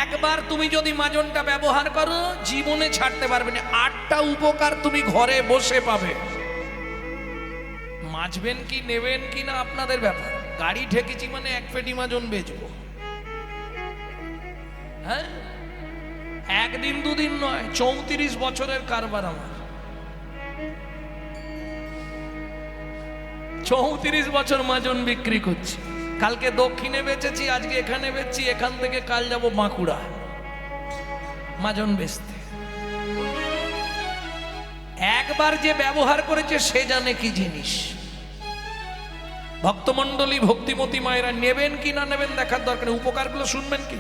একবার তুমি যদি মাজনটা ব্যবহার করো জীবনে ছাড়তে পারবে না 8টা উপকার তুমি ঘরে বসে পাবে মাজবেন কি নেবেন কি না আপনাদের ব্যাপার গাড়ি ঠেকেছি মানে এক পেটি মাজন বেচবো হ্যাঁ একদিন দুদিন নয় 34 বছরের কারবার আমার 34 বছর মাজন বিক্রি করছি কালকে দক্ষিণে বেচেছি আজকে এখানে বেচছি এখান থেকে কাল যাব বাঁকুড়া মাজন বেচতে একবার যে ব্যবহার করেছে সে জানে কি জিনিস ভক্তমণ্ডলী ভক্তিমতী মায়েরা নেবেন কি না নেবেন দেখার দরকার উপকারগুলো শুনবেন কি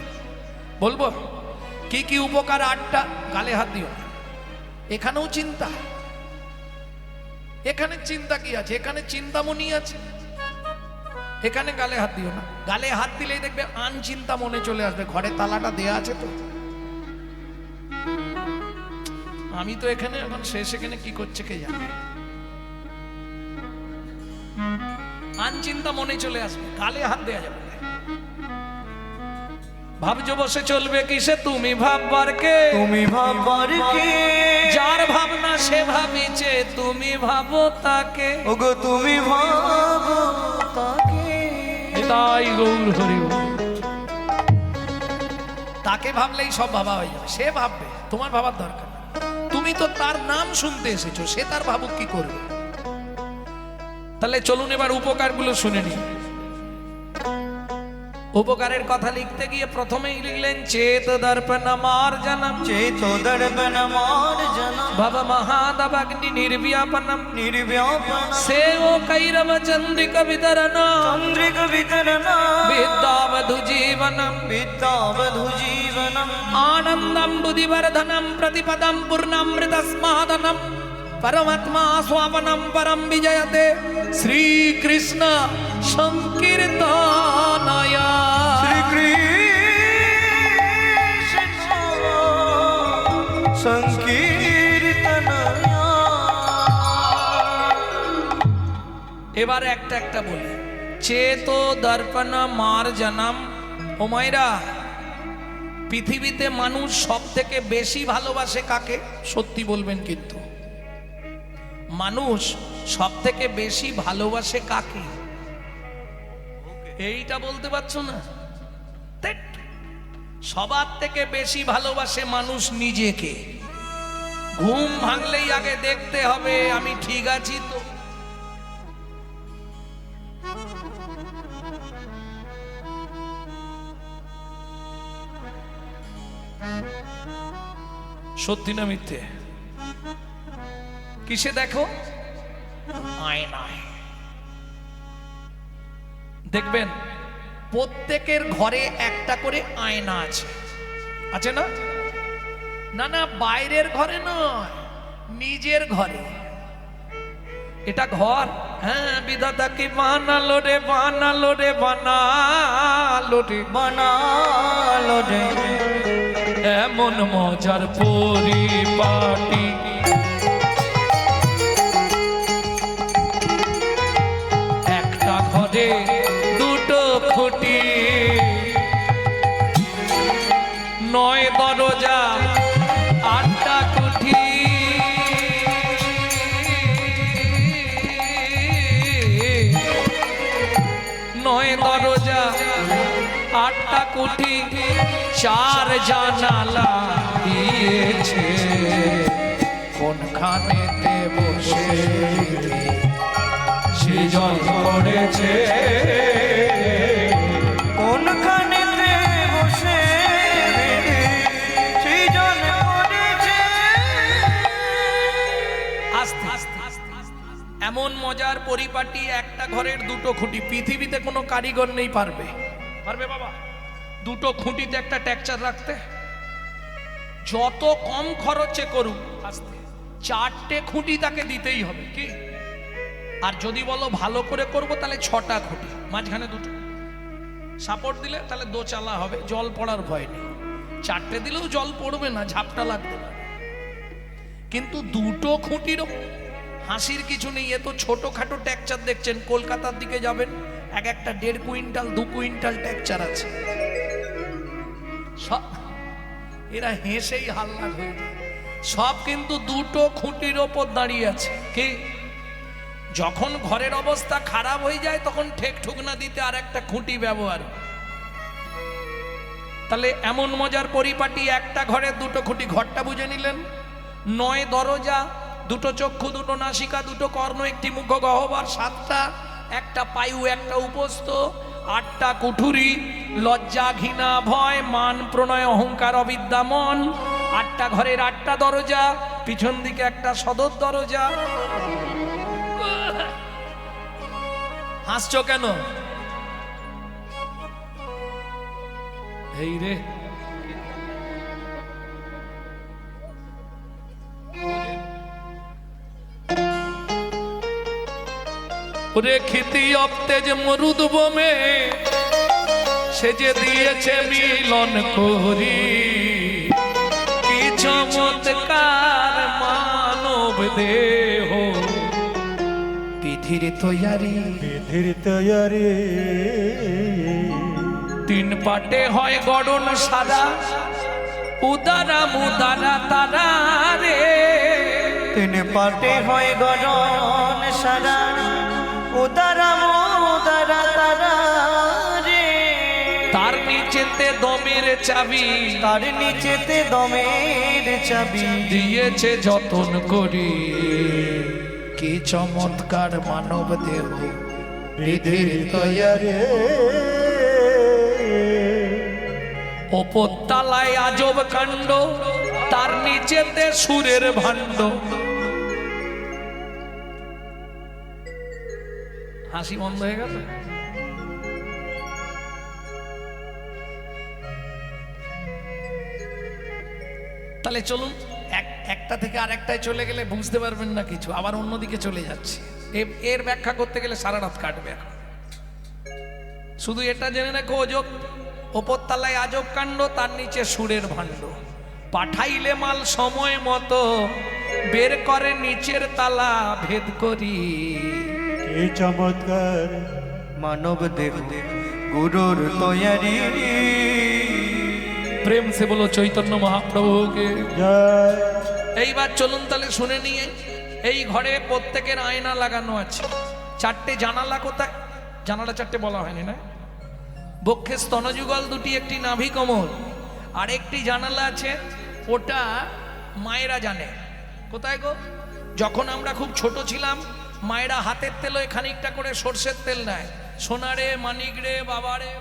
বলবো কি কি উপকার 8টা গালে হাত দিও না এখানেও চিন্তা এখানে চিন্তা কি আছে এখানে চিন্তামণি আছে এখানে গালে হাত দিও না গালে হাত দিলেই দেখবে আন চিন্তা মনে চলে আসবে ঘরে তালাটা দেয়া আছে তো আমি তো এখানে এখন শেষ এখানে কি করছে কে জানে আন চিন্তা মনে চলে আসবে গালে হাত দেয়া যাবে ভাবছো বসে চলবে কিসে তুমি ভাববার কে তুমি ভাববার কে যার ভাবনা সে ভাবিছে তুমি ভাবো তাকে ওগো তুমি ভাবো তাকে তাই গৌর হরি তাকে ভাবলেই সব ভাবা হয়ে যাবে সে ভাববে তোমার ভাবার দরকার নেই। তুমি তো তার নাম শুনতে এসেছো, সে তার ভাবুক কি করবে। তাহলে চলুন এবার উপকারগুলো শুনে নিই। উপকারের কথা লিখতে গিয়ে প্রথমেই লিখলেন চেত দর্পণ মার্জনম, चेतो दर्पण मार्जनम ভব মহাদবগ্নি নির্ব্যাপনম, निर्व्यापनम সেও কৈরব চন্দ্রিক বিতরণম, चंद्रिक वितरणम বিদ্যাবধু জীবনম, विद्यावधु जीवनम आनंदम बुद्धिवर्धनम, प्रतिपदम पूर्णामृतस्मादनम, परमात्मा स्वापनम परम विजयते, श्री कृष्ण संकीर्तनय। श्री कृष्ण संकीर्तनया। এবার একটা একটা বলি। চেতো দর্পণ মার্জনম। ও মায়েরা, পৃথিবীতে মানুষ সব থেকে বেশি ভালোবাসে কাকে? সত্যি বলবেন কিন্তু। মানুষ সব থেকে বেশি ভালোবাসে কাকে? এইটা বলতে পারছো না? ধ্যাৎ। সবার থেকে বেশি ভালোবাসে মানুষ নিজেকে। ঘুম ভাঙলেই আগে দেখতে হবে আমি ঠিক আছি তো। সত্যি না মিথ্যে? কিসে দেখো? আয়নায়। দেখবেন প্রত্যেকের ঘরে একটা করে আয়না আছে, আছে না? না না, বাইরের ঘরে নয়, নিজের ঘরে। এটা ঘর। হ্যাঁ, বিধাতা কি বানালো রে, বানালো রে, বানালো রে, बनालो रे এমন মজার পরিপাটি, একটা ঘরে দুটো খুঁটি, নয় দরজা আটটা কুঠি, নয় দরজা আটটা কুঠি, চার জানালা দিয়েছে, কোনখানেতে বসে সৃজন করেছে, কোনখানেতে বসে সৃজন করেছে। আস্তে আস্তে এমন মজার পরিপাটি, একটা ঘরের দুটো খুঁটি। পৃথিবীতে কোনো কারিগর নেই পারবে। পারবে বাবা দুটো খুঁটিতে একটা টেক্সচার রাখতে? যত কম খরচে করুক, আস্তে চারটে খুঁটি তাকে দিতেই হবে কি? আর যদি বলো ভালো করে করব তাহলে ছটা খুঁটি, মাঝখানে দুটো সাপোর্ট দিলে তাহলে দোচালা হবে, জল পড়ার ভয় নেই। চারটে দিলেও জল পড়বে না, ঝাপটা লাগবে না। কিন্তু দুটো খুঁটিরও হাসির কিছু নেই। এ তো ছোটখাটো টেক্সচার দেখছেন, কলকাতার দিকে যাবেন এক একটা 1.5 কুইন্টাল 2 কুইন্টাল টেক্সচার আছে। সব এরা হেসেই হাল্লা হয়ে যায়। সব কিন্তু দুটো খুঁটির ওপর দাঁড়িয়ে আছে কি? যখন ঘরের অবস্থা খারাপ হয়ে যায় তখন ঠেক ঠুকনা দিতে আর একটা খুঁটি ব্যবহার। তাহলে এমন মজার পরিপাটি, একটা ঘরের দুটো খুঁটি। ঘরটা বুঝে নিলেন। 9 দরজা, দুটো চক্ষু, দুটো নাসিকা, দুটো কর্ণ, একটি মুখ গহ্বর, 7টা, একটা পায়ু, একটা উপস্থ, 8টা কুঠুরি, লজ্জা ঘৃণা ভয় মান প্রণয় অহংকার অবিদ্যা মন। 8টা ঘরের 8টা দরজা, পিছন দিকে একটা সদর দরজা। হাসছো কেন? এই রে, ওরে খিতি অপ্তেজ মরুদ বোমে, সে যে দিয়েছে মিলন করি, কি চমৎকার মানব দেহ, বিধির তৈয়ারি, বিধির তৈয়ারি, 3 পাটে হয় গড়ন সাদা, উদারা মুদারা তারা রে, 3 পাটে হয় গড়ন সারা, উদারা মুদারা তারা রে। তার নিচেতে দমের চাবি, তার নিচেতে দমের চাবি, দিয়েছে যতন করি। কি চমৎকার মানব দেহ, বিধির তৈয়ারে ওপর তালায় আজব কাণ্ড, তার নিচেতে সুরের ভাণ্ড। হাসি বন্ধ হয়ে গেল। তাহলে চলুন, একটা থেকে আরেকটায় চলে গেলে বুঝতে পারবেন না কিছু, আবার অন্যদিকে চলে যাচ্ছে। এর ব্যাখ্যা করতে গেলে সারা রাত কাটবে। এখন শুধু এটা জেনে রাখো, অজব ওপর তালায় আজব কাণ্ড, তার নিচে সুরের ভাণ্ড। পাঠাইলে মাল সময় মতো, বের করে নিচের তালা ভেদ করি। কি চমৎকার মানব দেহ গুরুর তৈয়ারি। প্রেম সে বলো চৈতন্য মহাপ্রভুকে। জয়। এইবার চলুন তাহলে শুনে নিয়ে। এই ঘরে প্রত্যেকের আয়না লাগানো আছে। চারটে জানালা কোথায়? জানালা চারটে বলা হয়নি না? বক্ষে স্তনযুগল দুটি, একটি নাভি কোমল, আর একটি জানালা আছে, ওটা মায়েরা জানে। কোথায় গো? যখন আমরা খুব ছোট ছিলাম, মায়েরা হাতের তেলে খানিকটা করে সর্ষের তেল নেয়, সোনারে মানিক রে বাবারে।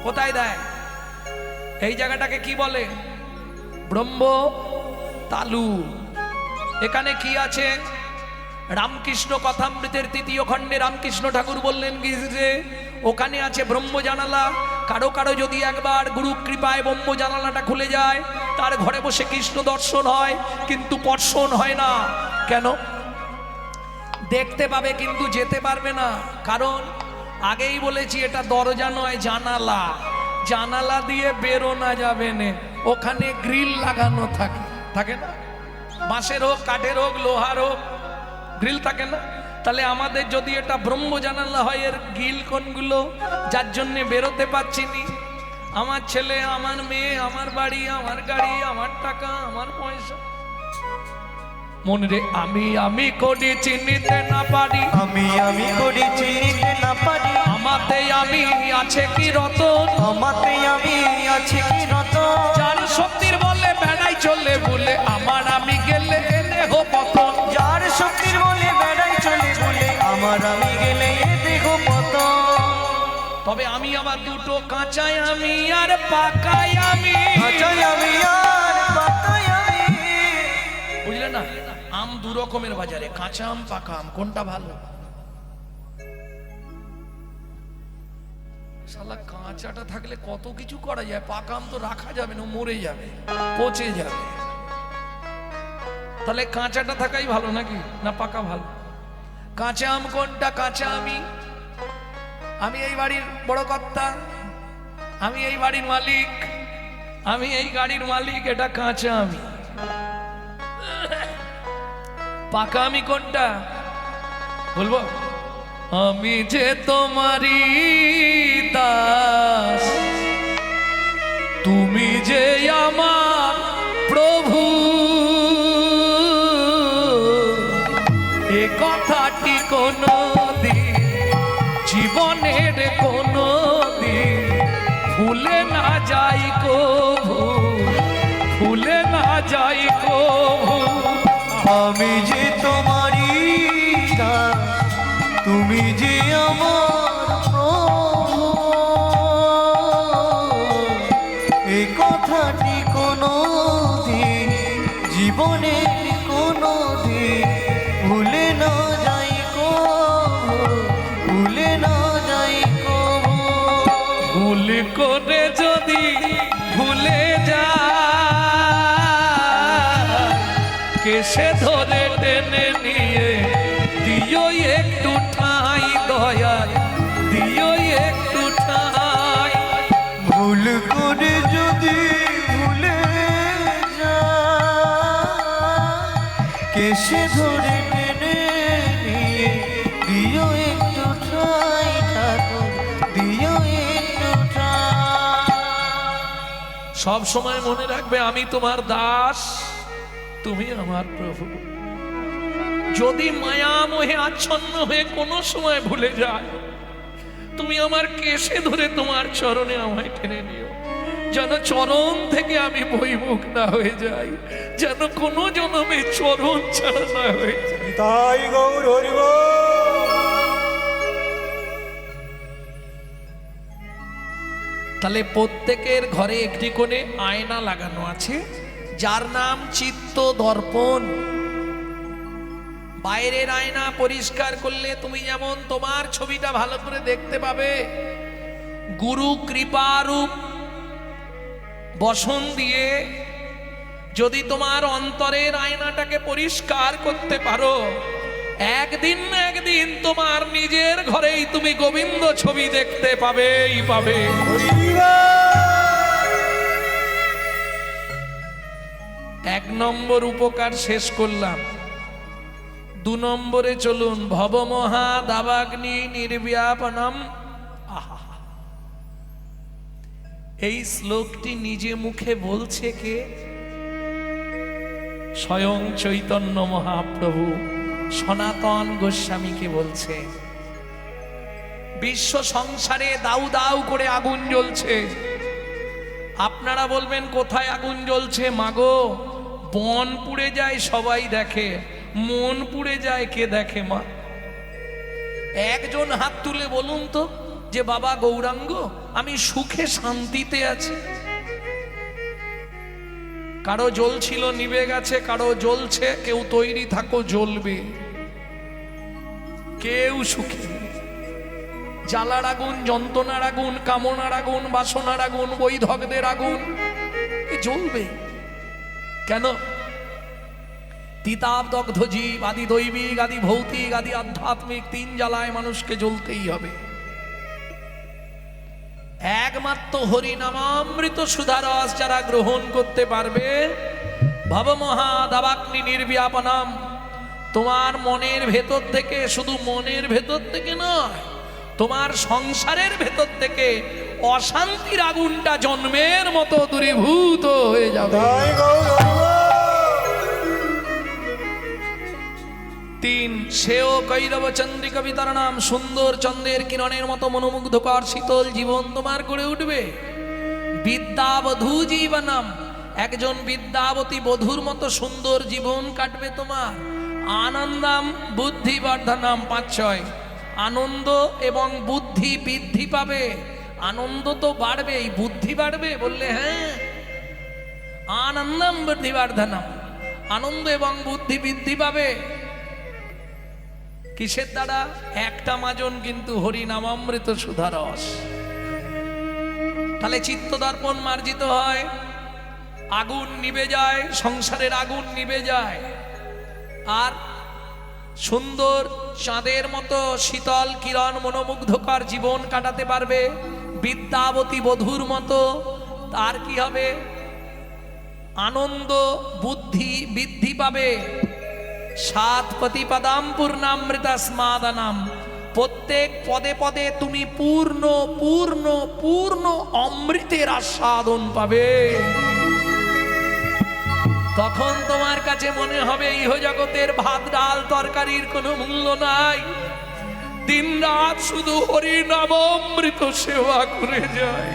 কোথায় দেয়? এই জায়গাটাকে কি বলে? ব্রহ্ম তালু। এখানে কি আছে? রামকৃষ্ণ কথামৃতের ৩য় খণ্ডে রামকৃষ্ণ ঠাকুর বললেন কি যে ওখানে আছে ব্রহ্ম জানালা। কারো কারো যদি একবার গুরু কৃপায় ব্রহ্ম জানালাটা খুলে যায়, তার ঘরে বসে কৃষ্ণ দর্শন হয়, কিন্তু স্পর্শন হয় না। কেন? দেখতে পাবে কিন্তু যেতে পারবে না। কারণ আগেই বলেছি, এটা দরজা নয়, জানালা। জানালা দিয়ে বেরোনো যাবে না, ওখানে গ্রিল লাগানো থাকে। থাকে না? বাঁশের হোক, কাঠের হোক, লোহার হোক, গ্রিল থাকে না? তাহলে আমাদের যদি এটা ব্রহ্ম জানালা হয়, এর গ্রিল কোনগুলো? যার জন্যে বেরোতে পারছি নি। আমার ছেলে, আমার মেয়ে, আমার বাড়ি, আমার গাড়ি, আমার টাকা, আমার পয়সা। মনে রে, আমি করি চিনিতে না পারি, আমি করি চিনিতে না পারি। আমাতে আমি আছে কি রতন, আমাতে আমি আছে কি রতন। যার শক্তির বলে বেড়াই চলে বলে, আমার আমি গেলে দেহ পতন। যার শক্তির বলে বেড়াই চলে বলে, আমার আমি গেলে এ দেহ পতন। তবে আমি আবার দুটো, কাঁচায় আমি আর পাকায় আমি। কাঁচাই আমি আর পাকাই আমি। বুঝলে না? আম দু রকমের বাজারে, কাঁচা আম, পাকা আম। কোনটা ভালো? শালা কাঁচাটা থাকলে কত কিছু করা যায়, পাকা আম তো রাখা যাবে না, মরে যাবে, পচে যাবে। তাহলে কাঁচাটা থাকাই ভালো নাকি না পাকা ভালো? কাঁচা আম কোনটা? কাঁচা আমি এই বাড়ির বড় কর্তা, আমি এই বাড়ির মালিক, আমি এই গাড়ির মালিক, এটা কাঁচা আমি। পাকা আমি কোনটা বলবো? আমি যে তোমারই দাস, তুমি যে আমার প্রভু, এ কথাটি কোনো দিন জীবনের কোনো দিন ভুলে না যাই কভু, ভুলে না যাই কভু। আমি যে তোমারই দাস, তুমি যে আমার প্রভু, এই কথাটি কোনো দিন জীবনের কোনো দিন ভুলে না যাই কভু, ভুলে না যাই কভু। ভুল করে যদি ভুলে যা, কেসে ধরে টেনে নিয়ে দিও একটু ঠাঁই, দয়াল দিও একটু ঠাঁই। ভুল করে যদি ভুলে যা, কেসে ধরে টেনে নিয়ে দিও একটু ঠাঁই, ঠাকুর দিও একটু ঠাঁই। সব সময় মনে রাখবে, আমি তোমার দাস, তুমি আমার প্রভু। যদি মায়া মোহে আচ্ছন্ন হয়ে কোনো সময় ভুলে যায়, তুমি আমার কেশে ধরে তোমার চরণে আমায় টেনে নিও, যেন চরণ থেকে আমি বহিমুখ না হয়ে যাই, যেন কোনো জনমে চরণ ছাড়া না হয়ে যায়। তাই গৌর হরিব। তাহলে প্রত্যেকের ঘরে একটি কোণে আয়না লাগানো আছে, যার নাম চিত্ত দর্পণ। বাইরের আয়না পরিষ্কার করলে তুমি যেমন তোমার ছবিটা ভালো করে দেখতে পাবে, গুরু কৃপারূপ বসন দিয়ে যদি তোমার অন্তরের আয়নাটাকে পরিষ্কার করতে পারো, একদিন না একদিন তোমার নিজের ঘরেই তুমি গোবিন্দ ছবি দেখতে পাবেই পাবে। এক নম্বর উপকার শেষ করলাম। 2 নম্বরে চলুন, ভবমহা দাবাগ্নি নির্ব্যাপনম। আহা, এই শ্লোকটি নিজে মুখে বলছে কে? স্বয়ং চৈতন্য মহাপ্রভু সনাতন গোস্বামীকে বলছে। বিশ্ব সংসারে দাউ দাউ করে আগুন জ্বলছে। আপনারা বলবেন কোথায় আগুন জ্বলছে? মাগো, বন পুড়ে যায় সবাই দেখে, মন পুড়ে যায় কে দেখে? মা, একজন হাত তুলে বলুন তো যে বাবা গৌরাঙ্গ, আমি সুখে শান্তিতে আছি। কারো জ্বলছিল নিভে গেছে, কারো জ্বলছে, কেউ তৈরি থাকো জ্বলবে, কেউ সুখী নেই। জ্বালার আগুন, যন্ত্রণার আগুন, কামনার আগুন, বাসনার আগুন, বৈধকদের আগুন জ্বলবে কেন? তিতাব দগ্ধ জীব, আদি দৈবিক, আদি ভৌতিক, আদি আধ্যাত্মিক, 3 জ্বালায় মানুষকে জ্বলতেই হবে। একমাত্র হরি নামামৃত সুধারস যারা গ্রহণ করতে পারবে, ভবমহা দাবাগ্নি নির্ব্যাপনম, তোমার মনের ভেতর থেকে, শুধু মনের ভেতর থেকে নয়, তোমার সংসারের ভেতর থেকে অশান্তির আগুনটা জন্মের মতো দূরীভূত হয়ে যাবে। তাই গৌর হরিব। 3 সেও কৈরব চন্দ্রিকা বিতরণাম, সুন্দর চন্দ্রের কিরণের মতো মনোমুগ্ধকর শীতল জীবন তোমার গড়ে উঠবে। বিদ্যাবধূ জীবনম, একজন বিদ্যাবতী বধূর মতো সুন্দর জীবন কাটবে তোমার। আনন্দম বুদ্ধিবর্ধনম, 5-6, আনন্দ এবং বুদ্ধি বৃদ্ধি পাবে। আনন্দ তো বাড়বেই, বুদ্ধি বাড়বে বললে হ্যাঁ। আনন্দম বুদ্ধিবর্ধনম, আনন্দ এবং বুদ্ধি বৃদ্ধি পাবে। কিসের দ্বারা? একটা মাজন কিন্তু হরি নামামৃত সুধারস। তাহলে চিত্ত দর্পণ মার্জিত হয়, আগুন নিভে যায়, সংসারের আগুন নিভে যায়, আর সুন্দর চাঁদের মতো শীতল কিরণ মনোমুগ্ধকর জীবন কাটাতে পারবে। বিদ্যাবতী বধূর মতো তার কি হবে? আনন্দ বুদ্ধি বৃদ্ধি পাবে। 7 প্রতিপদাম পূর্ণামৃতা স্মাদানাম, প্রত্যেক পদে পদে তুমি পূর্ণ পূর্ণ পূর্ণ অমৃতের আস্বাদন পাবে। তখন তোমার কাছে মনে হবে ইহ জগতের ভাত ডাল তরকারির কোনো মূল্য নাই, দিন রাত শুধু হরি নাম অমৃত সেবা করে যায়।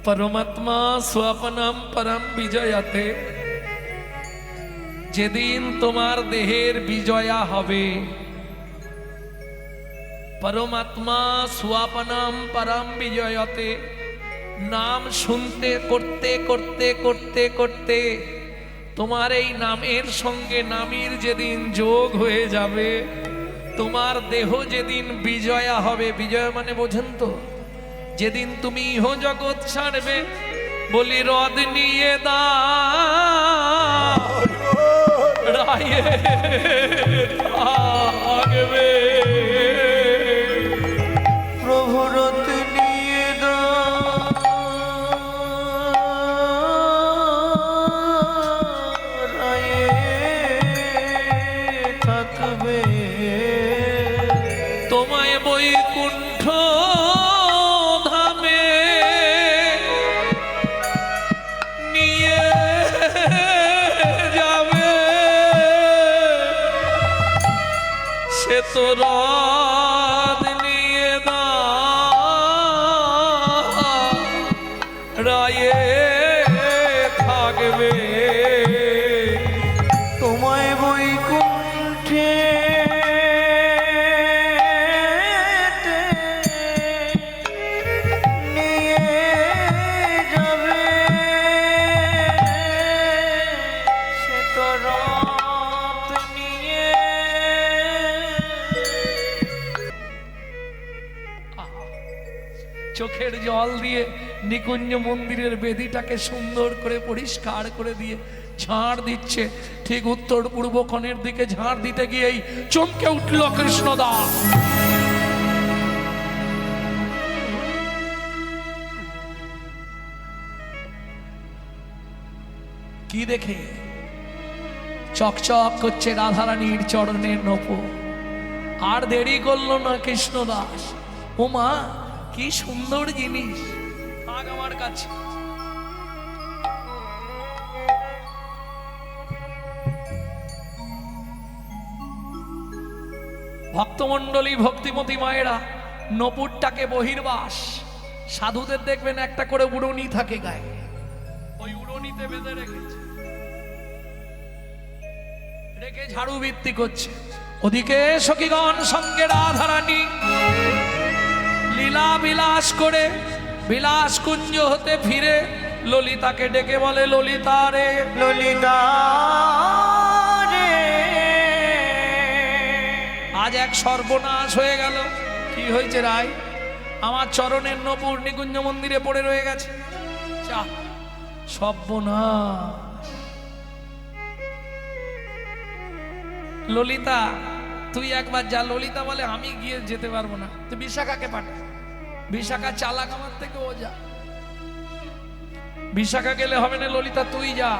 পরমাত্মা স্বপনম পরম বিজয়াতে, যেদিন তোমার দেহের বিজয়া হবে, পরমাত্মা স্বপনম পরম বিজয়তে, নাম শুনতে করতে করতে করতে করতে তোমার এই নামের সঙ্গে নামীর যেদিন যোগ হয়ে যাবে, তোমার দেহ যেদিন বিজয়া হবে। বিজয় মানে বোঝেন তো? যেদিন তুমি ইহ জগৎ ছাড়বে, বলি রদ নিয়ে দাঁড়িয়ে থাকবে। প্রভুরত নিয়ে দাঁড়িয়ে থাকবে। তোমায় বৈকুণ্ঠ ধামে নিয়ে সে তো রাত নিয়ে রায়ে থাকবে তোমায় বৈকুণ্ঠে নিয়ে যাবে সে তো রাত নিয়ে। চোখের জল দিয়ে নিকুঞ্জ মন্দিরের বেদিটাকে সুন্দর করে পরিষ্কার করে দিয়ে ঝাড় দিচ্ছে। ঠিক উত্তর পূর্ব কোণের দিকে ঝাড় দিতে গিয়েই চমকে উঠল কৃষ্ণদাস। কি দেখে? চকচক করছে রাধারানীর চরণের নূপুর। আর দেরি করলো না কৃষ্ণদাস, ও মা কি সুন্দর জিনিস, থাক আমার কাছে। ভক্তমণ্ডলী ভক্তিমতী মায়েরা নপুরটাকে বহির্বাস, সাধুদের দেখবেন একটা করে উড়নি থাকে গায়ে, ওই উড়নিতে বেঁধে রেখেছে, রেখে ঝাড়ু বৃত্তি করছে। ওদিকে সখীগণ সঙ্গে রাধারানী লীলা বিলাস করে বিলাস কুঞ্জ হতে ফিরে ললিতাকে ডেকে বলে, ললিতা রে, ললিতা রে, আজ এক সর্বনাশ হয়ে গেল। কি হয়েছে রায়? আমার চরণের নূপুর নিকুঞ্জ মন্দিরে পড়ে রয়ে গেছে। চা সর্বনাশ। ললিতা তুই একবার যা। ললিতা বলে আমি গিয়ে যেতে পারবো না, তুই বিশাখাকে পাঠা। বিশাখা চালাক আমার থেকে, ও যা। বিশাখা গেলে হবে না, ললিতা তুই যা,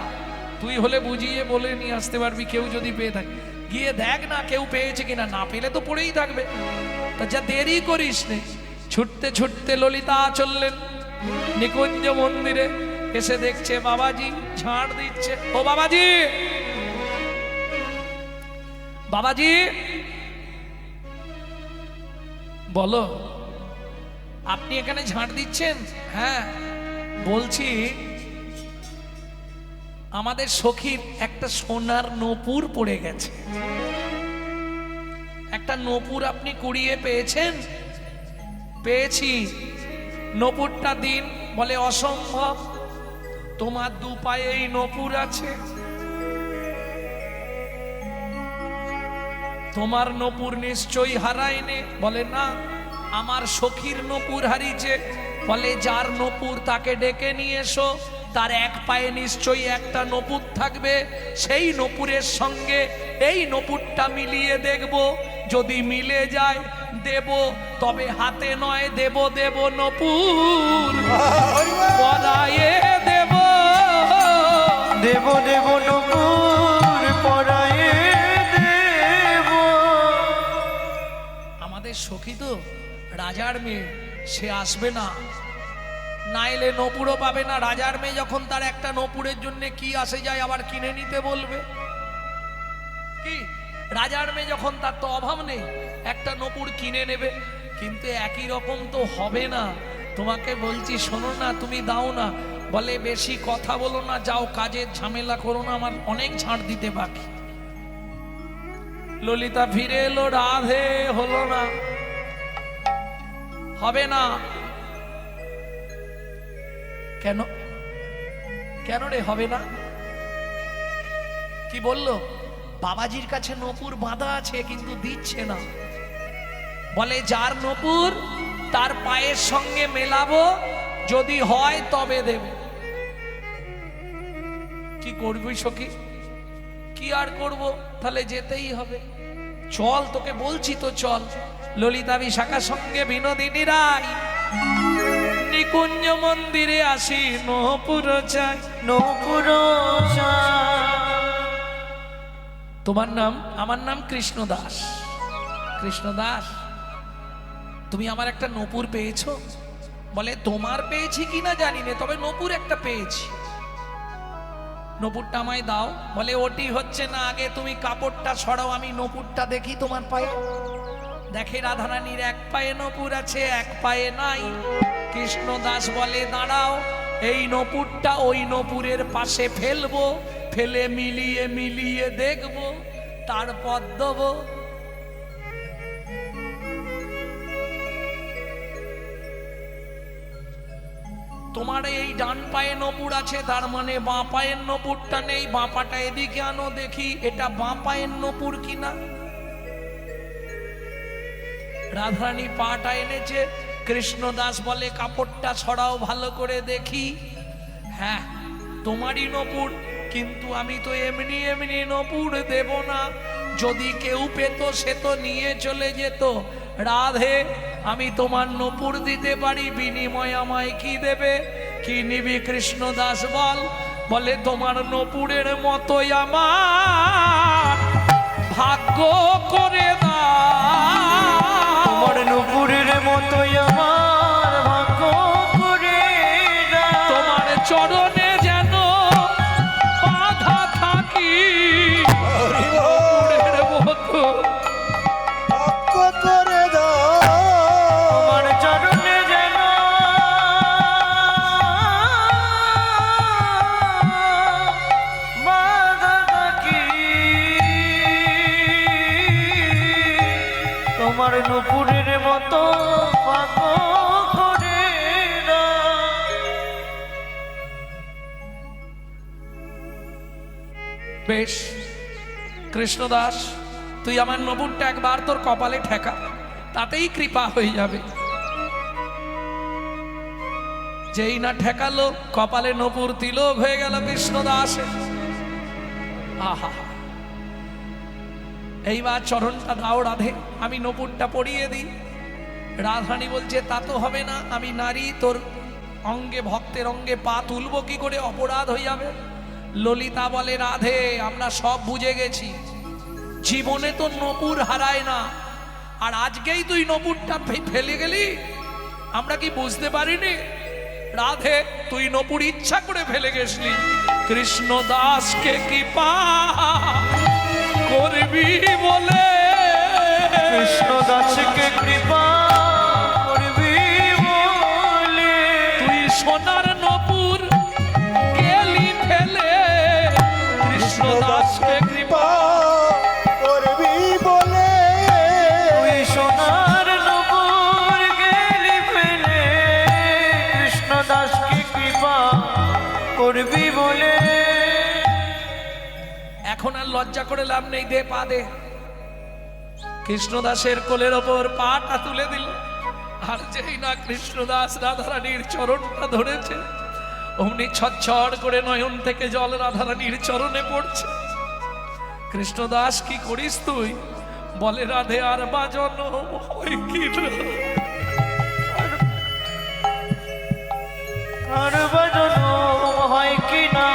তুই হলে বুঝিয়ে বলে নিয়ে আসতে পারবি, কেউ যদি পেয়ে থাকে। গিয়ে দেখ না কেউ পেয়েছে কিনা, না পেলে তো পড়েই থাকবে। তা যা, দেরি করিস নে। ছুটতে ছুটতে ললিতা চললেন নিকুঞ্জ মন্দিরে। এসে দেখছে বাবাজি ঝাড় দিচ্ছে। ও বাবাজি, বাবাজি বলো, আপনি এখানে ঝাড় দিচ্ছেন? হ্যাঁ বলছি, আমাদের সখীর একটা সোনার নূপুর পড়ে গেছে, একটা নূপুর আপনি কুড়িয়ে পেয়েছেন? পেয়েছি। নূপুরটা দিন। বলে অসম্ভব, তোমার দু পায়ে এই নূপুর আছে, তোমার নূপুর নিশ্চয়ই হারায়নি। বলে না, আমার সখীর নূপুর হারিয়েছে। বলে যার নূপুর তাকে ডেকে নিয়ে এসো, তার এক পায়ে নিশ্চয়ই একটা নূপুর থাকবে, সেই নূপুরের সঙ্গে এই নূপুরটা মিলিয়ে দেখব, যদি মিলে যায় দেব, তবে হাতে নয় দেব, দেব নূপুর পরায়ে দেব, দেব দেব নূপুর পরায়ে দেব। আমাদের সখী তো রাজার মেয়ে, সে আসবে না, নাইলে নূপুরও পাবে না। রাজার মেয়ে যখন, তার একটা নূপুরের জন্য কি আসে যায়, আবার কিনে নিতে বলবে কি? রাজার মেয়ে যখন, তার তো অভাব নেই, একটা নূপুর কিনে নেবে। কিন্তু একই রকম তো হবে না। তোমাকে বলছি শোনো না, তুমি দাও না। বলে বেশি কথা বলো না, যাও কাজের ঝামেলা করো না, আমার অনেক ঝাড় দিতে বাকি। ললিতা ফিরে এলো, রাধে হলো না, হবে না। কেন? কেন রে হবে না? কি বললো? বাবাজির কাছে নূপুর বাঁধা আছে, কিন্তু দিচ্ছে না। বলে যার নূপুর তার পায়ের সঙ্গে মেলাবো, যদি হয় তবে দেব। কি করবি সখী? কি আর করব, তাহলে যেতেই হবে। চল, তোকে বলছি তো চল। ললিতা বিশাখার সঙ্গে বিনোদিনী রায় নিকুঞ্জ মন্দিরে আসি, নূপুর চাই, নূপুর চাই। তোমার নাম? আমার নাম কৃষ্ণদাস। কৃষ্ণদাস, তুমি আমার একটা নূপুর পেয়েছো? বলে তোমার পেয়েছি কিনা জানি না, তবে নূপুর একটা পেয়েছি। নপুরটা আমায় দাও। বলে ওটি হচ্ছে না, আগে তুমি কাপড়টা ছড়াও, আমি নপুরটা দেখি তোমার পায়ে। দেখে রাধারানীর এক পায়ে নপুর আছে, এক পায়ে নাই। কৃষ্ণদাস বলে দাঁড়াও, এই নপুরটা ওই নপুরের পাশে ফেলবো, ফেলে মিলিয়ে মিলিয়ে দেখবো, তারপর দেবো। তোমার এই ডান পায়ে নপুর আছে, তার মানে বাঁ পায়ের নপুরটা নেই। বাঁ পাটা এদিকে আনো দেখি, এটা বাঁ পায়ের নপুর কিনা। রাধারানী পাটা এনেছে। কৃষ্ণদাস বলে কাপড়টা ছড়াও, ভালো করে দেখি। হ্যাঁ, তোমারই নপুর, কিন্তু আমি তো এমনি এমনি নপুর দেব না। যদি কেউ পেত সে তো নিয়ে চলে যেত। রাধে, আমি তোমার নপুর দিতে পারি, বিনিময় আমায় কি দেবে? কি নিবি কৃষ্ণদাস বল? বলে তোমার নপুরের মতোই আমার ভাগ্য করে দাও। তোমার নূপুরের মতোই আমার ভাগ্য করে দাও। তোমার চরণে যেন বাধা থাকি, হরি বল নূপুরের মতো। ভাগ্য করে দাও। তোমার চরণে যেন বাধা থাকি, তোমার নূপুরের মতো ভাগ্য করে দাও। বেশ কৃষ্ণদাস, তুই আমার নপুরটা একবার তোর কপালে ঠেকা, তাতেই কৃপা হয়ে যাবে। যেই না ঠেকালো, কপালে নপুর তিলক হয়ে গেল কৃষ্ণদাস। আহা, এইবার চরণটা দাও রাধে, আমি নপুরটা পরিয়ে দিই। রাধারানী বলছে তা তো হবে না, আমি নারী, তোর অঙ্গে ভক্তের অঙ্গে পা তুলবো কি করে? অপরাধ হয়ে যাবে। ললিতা বলে রাধে, আমরা সব বুঝে গেছি, জীবনে তো নপুর হারায় না, আর আজকেই তুই নপুরটা ফেলে গেলি, আমরা কি বুঝতে পারিনি? রাধে, তুই নপুর ইচ্ছা করে ফেলে গেছলি। কৃষ্ণদাসকে কৃপা করবি বলে, কৃষ্ণদাসকে কৃপা করবি বলে, তুই সোনার নপুর গেলি ফেলে। কৃষ্ণদাসকে কৃপা করবি বলে, তুই সোনার নূপুর গেলি ফেলে, কৃষ্ণদাসকে কৃপা করবি বলে। এখন আর লজ্জা করে লাভ নেই, দে পা দে। কৃষ্ণদাসের কোলের ওপর পাটা তুলে দিল। আর যেই না কৃষ্ণদাস রাধারানীর চরণটা ধরেছে, অমনি ছটছট করে নয়ন থেকে জল রাধারানীর চরণে পড়ছে। কৃষ্ণদাস, কি করিস তুই? বলে রাধে, আর বাজন হয় কি না? আর বাজনো হয় কি না,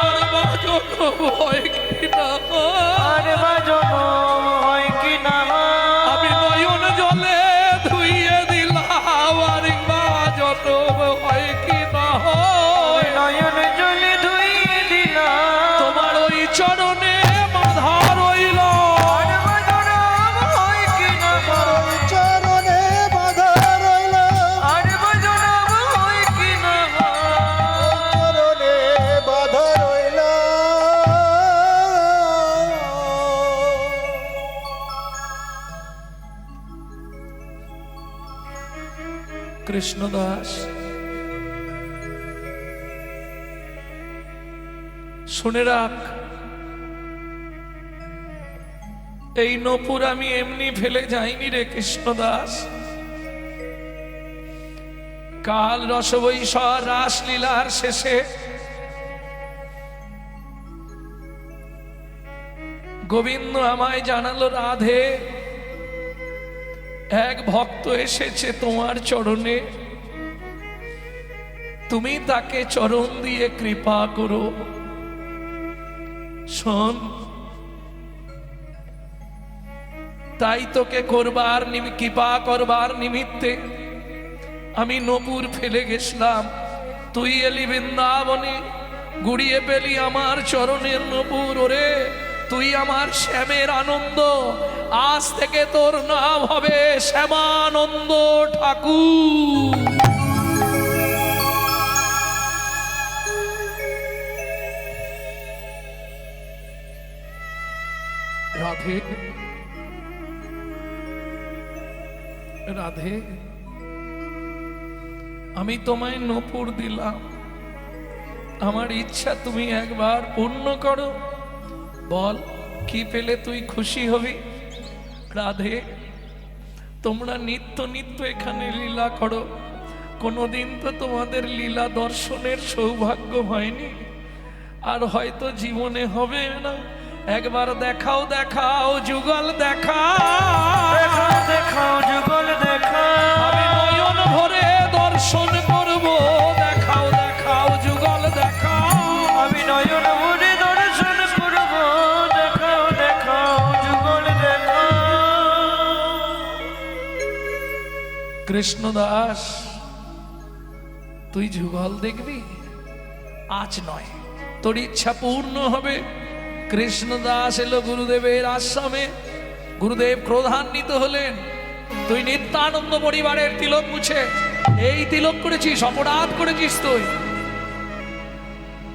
আর বাজন হয় কি না? আর বাজনো হয় কি না, আমি নয়ন জলে ধুইয়ে দিলাম, আর বাজন হয় কি না? নয়ন জলে ধুইয়ে দিলাম, তোমার ওই চরণে বাধা রইল। আর বাজনো হয় কি না, চরণে বাধা রইল, আর বাজনো হয় কি না, চরণে বাধা রইল। কৃষ্ণদাস, শুনে রাখ, এই নপুর আমি এমনি ফেলে যাইনি রে কৃষ্ণদাস। কাল রসবৈষর রাসলীলার শেষে গোবিন্দ আমায় জানালো, রাধে, এক ভক্ত এসেছে তোমার চরণে, তুমি তাকে চরণ দিয়ে কৃপা করো। শোন, তাই তোকে করবার কৃপা করবার নিমিত্তে আমি নপুর ফেলে গেছিলাম। তুই এলি বৃন্দাবনে, গুড়িয়ে পেলি আমার চরণের নূপুর। ওরে তুই আমার শ্যামের আনন্দ, আজ থেকে তোর নাম হবে শ্যামানন্দ ঠাকুর। রাধে রাধে, আমি তোমায় নূপুর দিলাম, আমার ইচ্ছা তুমি একবার পূর্ণ করো। বল কি পেলে তুই খুশি হবি? রাধে, তোমরা নিত্য নিত্য এখানে লীলা করো, কোনোদিন তো তোমাদের লীলা দর্শনের সৌভাগ্য হয়নি, আর হয়তো জীবনে হবে না। একবার দেখাও দেখাও যুগল দেখাও, দেখাও দেখাও যুগল দেখাও, আমি নয়ন ভরে দর্শন করব। দেখাও দেখাও যুগল দেখাও, আমি নয়ন ভরে দর্শন করব। দেখাও দেখাও যুগল দেখাও। কৃষ্ণদাস তুই যুগল দেখবি? আজ নয়, তোর ইচ্ছা পূর্ণ হবে। কৃষ্ণদাস এলো গুরুদেবের আশ্রমে, গুরুদেব ক্রোধান্বিত হলেন। তুই নিত্যানন্দ পরিবারের তিলক মুছে এই তিলক করেছিস, অপরাধ করেছিস তুই।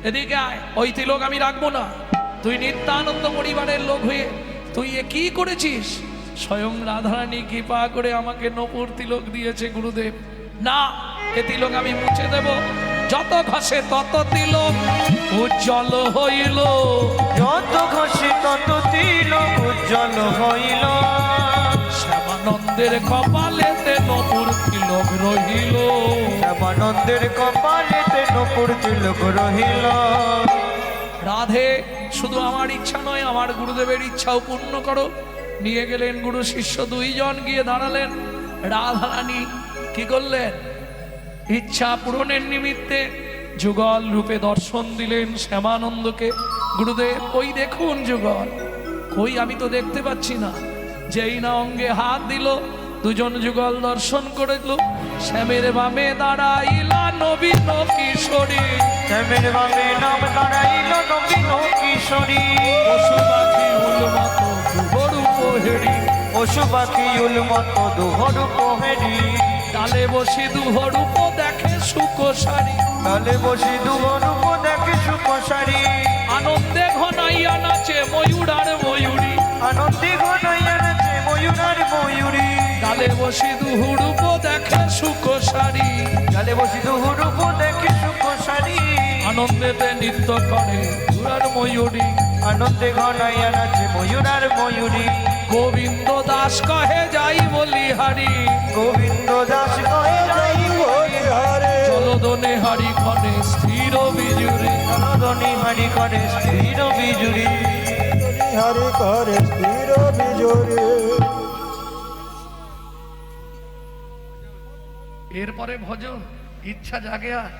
এদিকে আয়, ওই তিলক আমি রাখবো না। তুই নিত্যানন্দ পরিবারের লোক হয়ে তুই এ কি করেছিস? স্বয়ং রাধারানী কৃপা করে আমাকে নপুর তিলক দিয়েছে গুরুদেব। না, এ তিলক আমি মুছে দেব। যত ঘষে তত তিলক উজ্জ্বল হইল, যত ঘষে তত তিলক উজ্জ্বল হইল। শ্যামানন্দের কপালেতে নপুর তিলক রহিল। শ্যামানন্দের কপালেতে নূপুর তিলক রহিল। রাধে, শুধু আমার ইচ্ছা নয়, আমার গুরুদেবের ইচ্ছাও পূর্ণ করো। নিয়ে গেলেন গুরু শিষ্য দুইজন, গিয়ে দাঁড়ালেন। রাধারানী কি করলেন? ইচ্ছা পূরণের নিমিত্তে যুগল রূপে দর্শন দিলেন শ্যামানন্দকে। গুরুদেব ওই দেখুন যুগল। কই, আমি তো দেখতে পাচ্ছি না। যেই না অঙ্গে হাত দিল, দুজন যুগল দর্শন করল। শ্যামের বামে দাঁড়াইলা নবীন কিশোরী, শ্যামের বামে নাম দাঁড়াইল নবীন কিশোরী। পশু পাখি উলমত দুহরূপ হেরি, পশু পাখি উলমত দুহরূপ হেরি। ডালে বসি দুহরূপ দেখে সুকোসারি, তালে বসি দুহরূপ দেখে সুকোসারি। আনন্দে ঘনাইয়া নাচে ময়ূর আর ময়ূরী, আনন্দে ঘনাইয়া নাচে ময়ূর আর ময়ূরী। ডালে বসি দুহরূপ দেখে সুকোসারি, তালে বসি দুহরূপ দেখে সুকোসারি। আনন্দেতে নৃত্য করে ময়ূর আর ময়ূরী। আনন্দে ঘনাইয়া নাচে ময়ূর আর ময়ূরী। গোবিন্দ দাস কহে যাই বলিহারি, গোবিন্দ দাস কহে যাই বলিহারি, চলদনে হারি ক্ষণে স্থির বিজুরি, জনদনি হারি করে স্থির বিজুরি, হারি করে স্থির বিজুরি। এরপরে ভজন ইচ্ছা জাগে আর